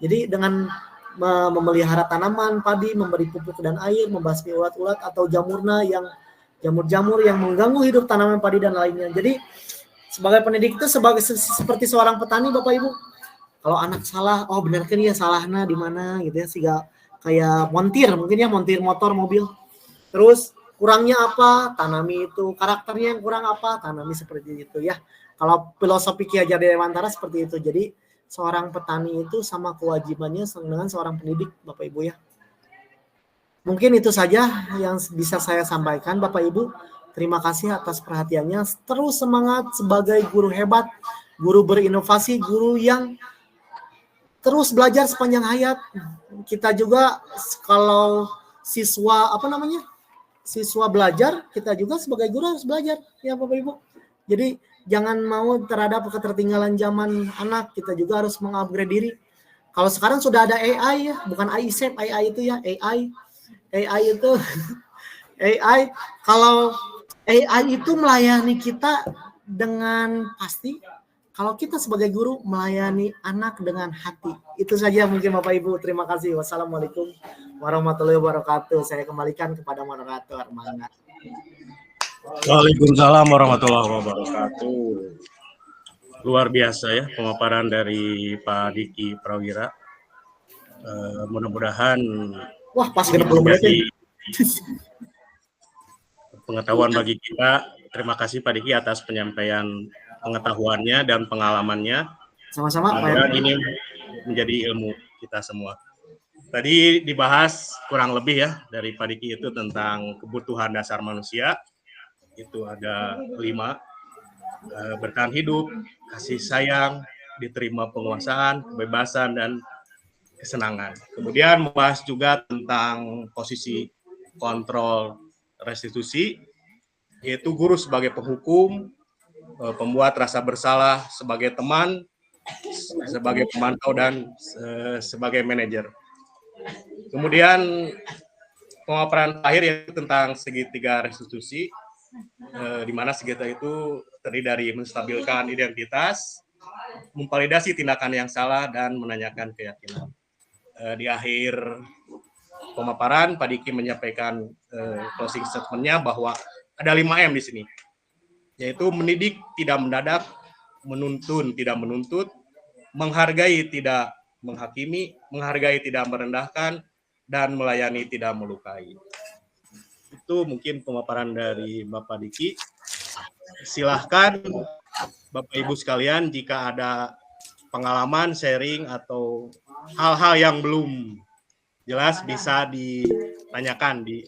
Jadi dengan memelihara tanaman padi, memberi pupuk dan air, membasmi ulat-ulat atau jamur-jamur yang mengganggu hidup tanaman padi dan lainnya. Jadi sebagai pendidik itu seperti seorang petani, Bapak Ibu. Kalau anak salah, oh benar kan ya, salahnya di mana gitu ya, sehingga kayak montir motor, mobil. Terus kurangnya apa, tanami itu. Karakternya yang kurang apa, tanami seperti itu ya. Kalau filosofi Ki Hajar Dewantara seperti itu. Jadi seorang petani itu sama kewajibannya dengan seorang pendidik, Bapak Ibu ya. Mungkin itu saja yang bisa saya sampaikan, Bapak Ibu. Terima kasih atas perhatiannya. Terus semangat sebagai guru hebat, guru berinovasi, guru yang terus belajar sepanjang hayat. Kita juga kalau siswa siswa belajar, kita juga sebagai guru harus belajar ya Bapak Ibu. Jadi jangan mau terhadap ketertinggalan zaman anak, kita juga harus mengupgrade diri. Kalau sekarang sudah ada AI ya, bukan AICEP, AI itu ya, AI itu AI. Kalau AI itu melayani kita dengan pasti, kalau kita sebagai guru melayani anak dengan hati. Itu saja mungkin Bapak Ibu. Terima kasih. Wassalamualaikum warahmatullahi wabarakatuh. Saya kembalikan kepada moderator. Mangga. Waalaikumsalam warahmatullahi wabarakatuh. Luar biasa ya pemaparan dari Pak Diki Prawira. Mudah-mudahan pas 60 menit. Pengetahuan bagi kita. Terima kasih Pak Diki atas penyampaian pengetahuannya dan pengalamannya. Sama-sama Pak. Ini menjadi ilmu kita semua. Tadi dibahas kurang lebih ya dari Pak Diki itu tentang kebutuhan dasar manusia. Itu ada 5, bertahan hidup, kasih sayang, diterima penguasaan, kebebasan, dan kesenangan. Kemudian membahas juga tentang posisi kontrol restitusi, yaitu guru sebagai penghukum, pembuat rasa bersalah sebagai teman, sebagai pemantau, dan sebagai manajer. Kemudian pemaparan terakhir yaitu tentang segitiga restitusi, di mana segitiga itu terdiri dari menstabilkan identitas, memvalidasi tindakan yang salah, dan menanyakan keyakinan. Di akhir pemaparan, Pak Diki menyampaikan closing statement-nya bahwa ada 5M di sini, yaitu mendidik tidak mendadak, menuntun tidak menuntut, menghargai tidak menghakimi, menghargai tidak merendahkan, dan melayani tidak melukai. Itu mungkin pemaparan dari Bapak Diki. Silahkan Bapak Ibu sekalian jika ada pengalaman, sharing, atau hal-hal yang belum jelas bisa ditanyakan di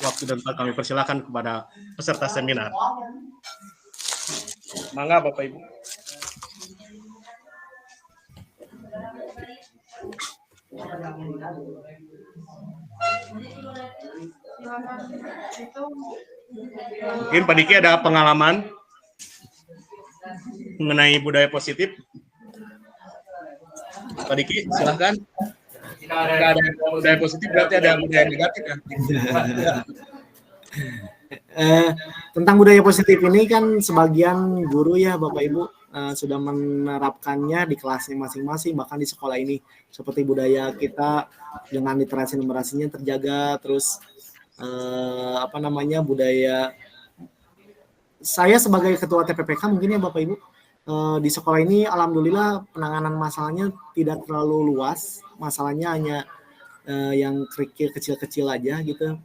waktu dan tempat. Kami persilakan kepada peserta seminar. Mangga Bapak Ibu. Mungkin Pak Diki ada pengalaman mengenai budaya positif. Pak Diki, silahkan. Jika ada budaya positif berarti ada budaya negatif ya. Tentang budaya positif ini kan sebagian guru ya Bapak Ibu sudah menerapkannya di kelasnya masing-masing, bahkan di sekolah ini, seperti budaya kita dengan literasi numerasinya terjaga, terus budaya. Saya sebagai ketua TPPK mungkin ya Bapak Ibu, di sekolah ini alhamdulillah penanganan masalahnya tidak terlalu luas, masalahnya hanya yang kerikil kecil-kecil aja gitu.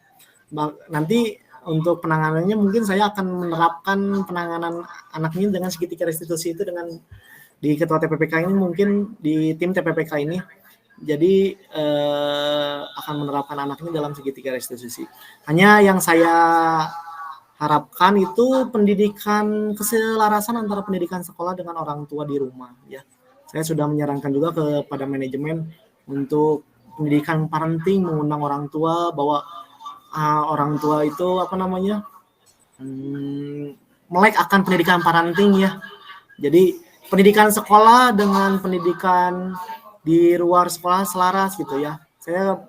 Nanti untuk penanganannya mungkin saya akan menerapkan penanganan anaknya dengan segitiga restitusi itu dengan di ketua TPPK ini, mungkin di tim TPPK ini. Jadi akan menerapkan anaknya dalam segitiga restitusi. Hanya yang saya harapkan itu pendidikan keselarasan antara pendidikan sekolah dengan orang tua di rumah ya. Saya sudah menyarankan juga kepada manajemen untuk pendidikan parenting, mengundang orang tua bahwa orang tua itu melek akan pendidikan parenting ya. Jadi pendidikan sekolah dengan pendidikan di luar sekolah selaras gitu ya. Saya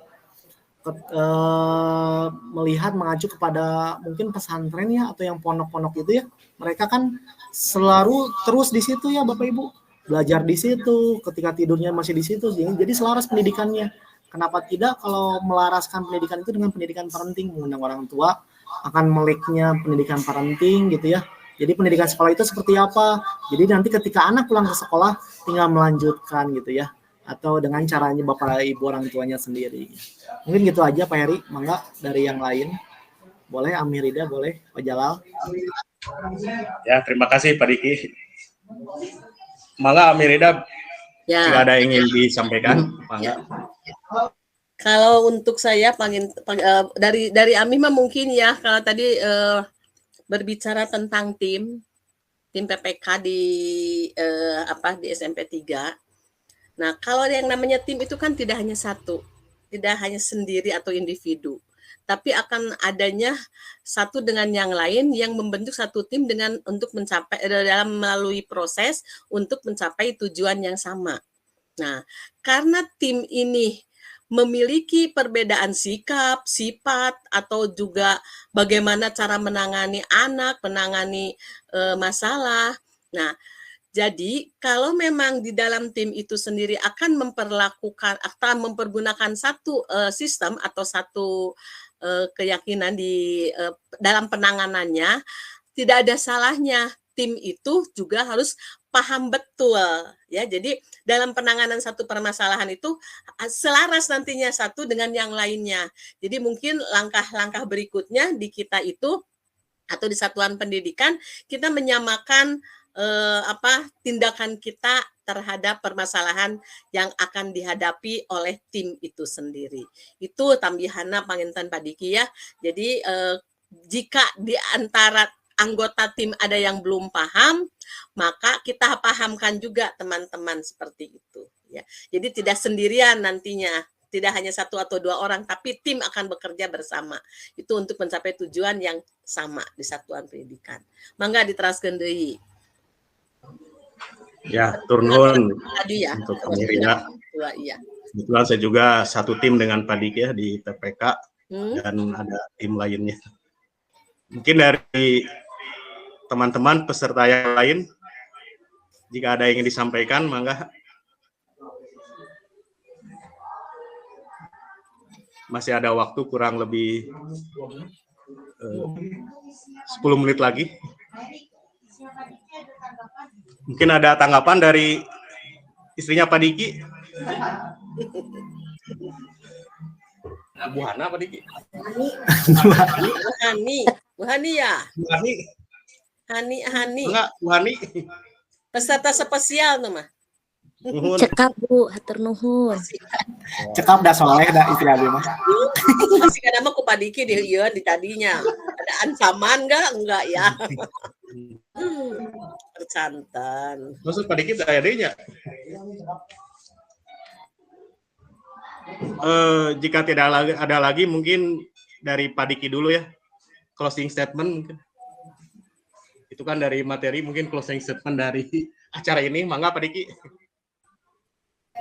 melihat mengacu kepada mungkin pesantren ya, atau yang pondok-pondok itu ya, mereka kan selalu terus di situ ya Bapak Ibu, belajar di situ, ketika tidurnya masih di situ, jadi selaras pendidikannya. Kenapa tidak kalau melaraskan pendidikan itu dengan pendidikan parenting, mengundang orang tua akan meleknya pendidikan parenting gitu ya. Jadi pendidikan sekolah itu seperti apa, jadi nanti ketika anak pulang ke sekolah tinggal melanjutkan gitu ya, atau dengan caranya Bapak Ibu orang tuanya sendiri. Mungkin gitu aja Pak Heri, mangga dari yang lain. Boleh Amirida, boleh Pak Jalal. Ya, terima kasih Pak Diki. Mangga Amirida, Ya. jika ada yang ingin disampaikan, mangga. Kalau untuk saya dari Ami mah mungkin ya, kalau tadi berbicara tentang tim PPK di di SMP 3. Nah, kalau yang namanya tim itu kan tidak hanya satu, tidak hanya sendiri atau individu, tapi akan adanya satu dengan yang lain yang membentuk satu tim untuk mencapai dalam melalui proses untuk mencapai tujuan yang sama. Nah, karena tim ini memiliki perbedaan sikap, sifat, atau juga bagaimana cara menangani anak, menangani masalah. Nah, jadi kalau memang di dalam tim itu sendiri akan mempergunakan satu sistem atau satu keyakinan di dalam penanganannya, tidak ada salahnya tim itu juga harus paham betul ya. Jadi dalam penanganan satu permasalahan itu selaras nantinya satu dengan yang lainnya. Jadi mungkin langkah-langkah berikutnya di kita itu atau di satuan pendidikan kita menyamakan tindakan kita terhadap permasalahan yang akan dihadapi oleh tim itu sendiri. Itu tambihanna panginten Pak Diki ya. Jadi jika di antara anggota tim ada yang belum paham, maka kita pahamkan juga teman-teman seperti itu ya. Jadi tidak sendirian nantinya, tidak hanya satu atau dua orang, tapi tim akan bekerja bersama. Itu untuk mencapai tujuan yang sama di satuan pendidikan. Mangga diteraskeun deui. Ya, turun Tadi ya. untuk Amirida. Iya. Kebetulan saya juga satu tim dengan Pak Diki ya di TPK dan ada tim lainnya. Mungkin dari teman-teman peserta yang lain, jika ada yang ingin disampaikan, mangga. Masih ada waktu kurang lebih 10 menit lagi. Mungkin ada tanggapan dari istrinya Pak Diki. Bu Hana, Pak Diki. Bu Hani ya. Bu Hani. Hani. Enggak, Bu Hani. Peserta spesial tuh mah. Nuhun. Cekap Bu, hatur nuhun. Cekap dah soleh dah istri abi mah. Masih kan nama ku Pak Diki di tadinya. Ada ancaman enggak ya. Tercantan. Maksud Pak Diki ada adanya. Jika tidak ada lagi mungkin dari Pak Diki dulu ya. Closing statement mungkin. Itu kan dari materi, mungkin closing statement dari acara ini. Mangga Pak Diki.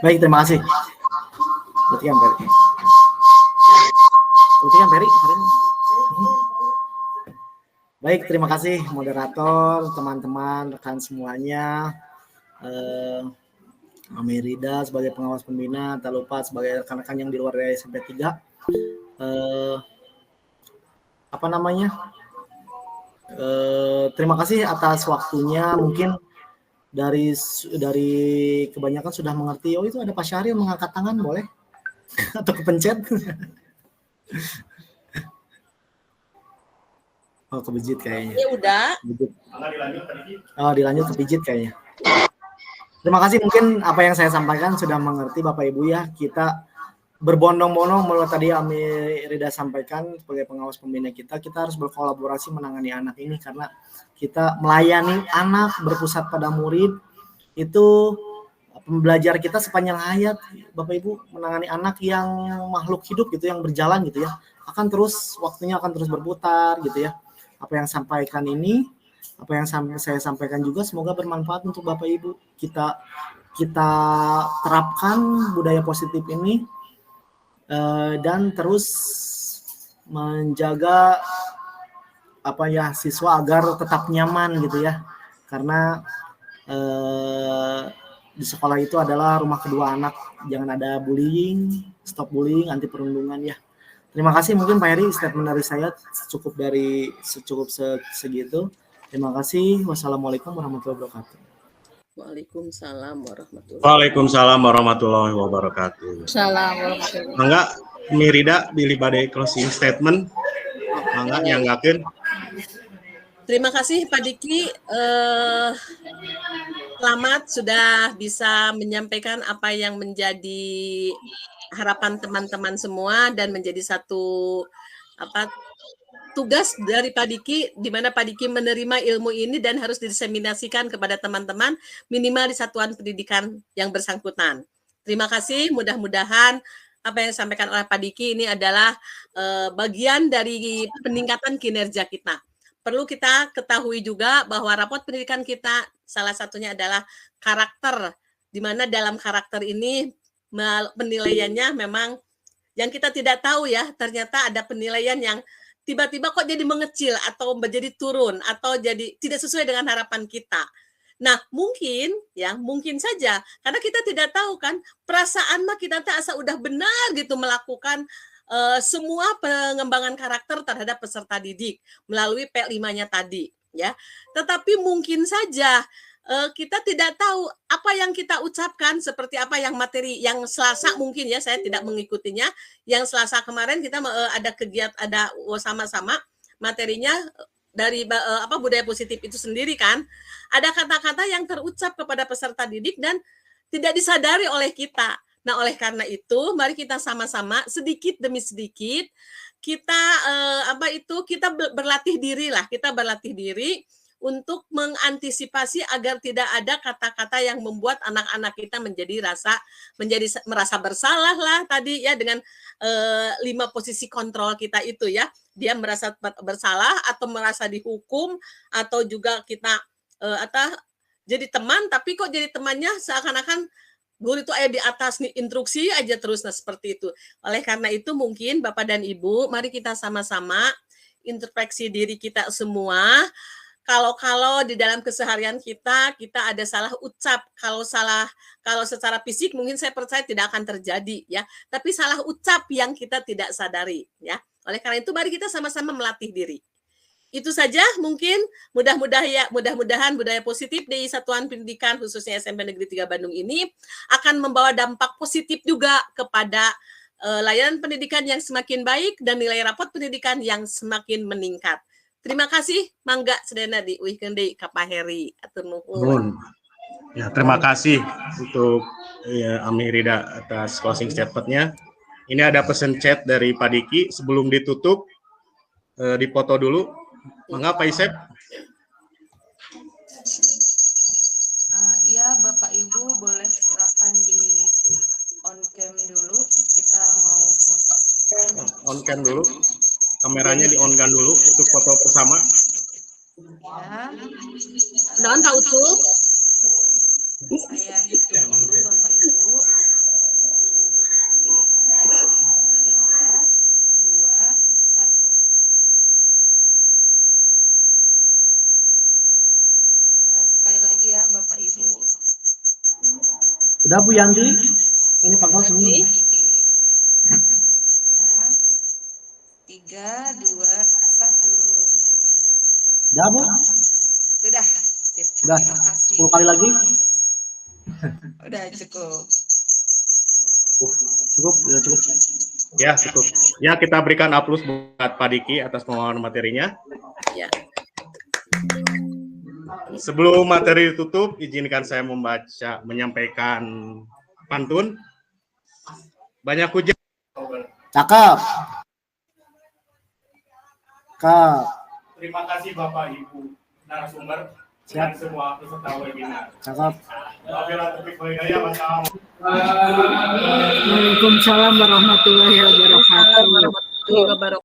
Baik, terima kasih. Berarti kan Peri. Baik, terima kasih moderator, teman-teman, rekan semuanya. Amerida sebagai pengawas pembina, tak lupa sebagai rekan-rekan yang di luar dari SMP 3. Terima kasih atas waktunya. Mungkin dari kebanyakan sudah mengerti. Oh, itu ada Pak Syahril mengangkat tangan, boleh? Atau kepencet? Oh, kepijit kayaknya. Ya udah. Oh, dilanjut kepijit kayaknya. Terima kasih, mungkin apa yang saya sampaikan sudah mengerti Bapak Ibu ya. Kita berbondong-bondong mulai tadi Rida sampaikan sebagai pengawas pembina kita harus berkolaborasi menangani anak ini karena kita melayani anak berpusat pada murid itu pembelajar kita sepanjang hayat Bapak Ibu, menangani anak yang makhluk hidup gitu yang berjalan gitu ya, waktunya akan terus berputar gitu ya. Apa yang sampaikan ini, apa yang saya sampaikan juga semoga bermanfaat untuk Bapak Ibu. Kita terapkan budaya positif ini dan terus menjaga siswa agar tetap nyaman gitu ya, karena di sekolah itu adalah rumah kedua anak. Jangan ada bullying, stop bullying, anti perundungan ya. Terima kasih, mungkin Pak Heri statement dari saya cukup segitu. Terima kasih. Wassalamualaikum warahmatullahi wabarakatuh. Waalaikumsalam warahmatullahi wabarakatuh. Mangga Mirida pilih badai closing statement. Mangga nyanggakeun. Terima kasih Pak Diki. Selamat sudah bisa menyampaikan apa yang menjadi harapan teman-teman semua dan menjadi satu tugas dari Pak Diki, di mana Pak Diki menerima ilmu ini dan harus didiseminasikan kepada teman-teman minimal di satuan pendidikan yang bersangkutan. Terima kasih, mudah-mudahan apa yang disampaikan oleh Pak Diki ini adalah bagian dari peningkatan kinerja kita. Perlu kita ketahui juga bahwa rapot pendidikan kita salah satunya adalah karakter, di mana dalam karakter ini penilaiannya memang yang kita tidak tahu ya, ternyata ada penilaian yang tiba-tiba kok jadi mengecil atau menjadi turun atau jadi tidak sesuai dengan harapan kita. Nah, mungkin saja karena kita tidak tahu kan, perasaan mah kita asa udah benar gitu melakukan semua pengembangan karakter terhadap peserta didik melalui P5-nya tadi ya. Tetapi mungkin saja kita tidak tahu apa yang kita ucapkan, seperti apa yang materi yang Selasa mungkin ya, saya tidak mengikutinya. Yang Selasa kemarin kita ada kegiatan, ada sama-sama materinya dari budaya positif itu sendiri kan. Ada kata-kata yang terucap kepada peserta didik dan tidak disadari oleh kita. Nah, oleh karena itu, mari kita sama-sama sedikit demi sedikit kita kita berlatih diri untuk mengantisipasi agar tidak ada kata-kata yang membuat anak-anak kita merasa bersalah lah tadi ya, dengan 5 posisi kontrol kita itu ya. Dia merasa bersalah atau merasa dihukum, atau juga kita jadi teman tapi kok jadi temannya seakan-akan guru itu di atas nih, instruksi aja terus, nah seperti itu. Oleh karena itu mungkin Bapak dan Ibu, mari kita sama-sama introspeksi diri kita semua. Kalau di dalam keseharian kita ada salah ucap. Kalau secara fisik mungkin saya percaya tidak akan terjadi ya, tapi salah ucap yang kita tidak sadari ya. Oleh karena itu mari kita sama-sama melatih diri. Itu saja mungkin, mudah-mudahan budaya positif di Satuan Pendidikan khususnya SMP Negeri 3 Bandung ini akan membawa dampak positif juga kepada layanan pendidikan yang semakin baik dan nilai rapot pendidikan yang semakin meningkat. Terima kasih, mangga sedena di Wikendi Kapaheri atur nuhun. Ya, terima kasih untuk Amirida atas closing statement-nya. Ini ada pesan chat dari Pak Diki sebelum ditutup, dipoto dulu. Mangga Pak Isep. Iya Bapak Ibu boleh silakan di on cam dulu, kita mau foto. On cam dulu. Kameranya di-on-kan dulu untuk foto bersama. Ya. Daun Pak Ucup. Saya hitung dulu Bapak Ibu. 3, 2, 1. Sekali lagi ya Bapak Ibu. Udah Bu Yandi, ini Pak Gaus ini. Ya. 3, 2, 1. Udah Bu? Sudah. Sip. Udah. Terima kasih. 10 kali lagi? Udah cukup. Cukup, udah cukup. Ya, cukup. Ya, kita berikan aplaus buat Pak Diki atas pemaparan materinya. Ya. Sebelum materi ditutup, izinkan saya menyampaikan pantun. Banyak hujan. Cakep. Cakep. Terima kasih Bapak Ibu narasumber dan semua peserta webinar. Cakep. Waalaikumsalam warahmatullahi wabarakatuh. Warahmatullahi wabarakatuh.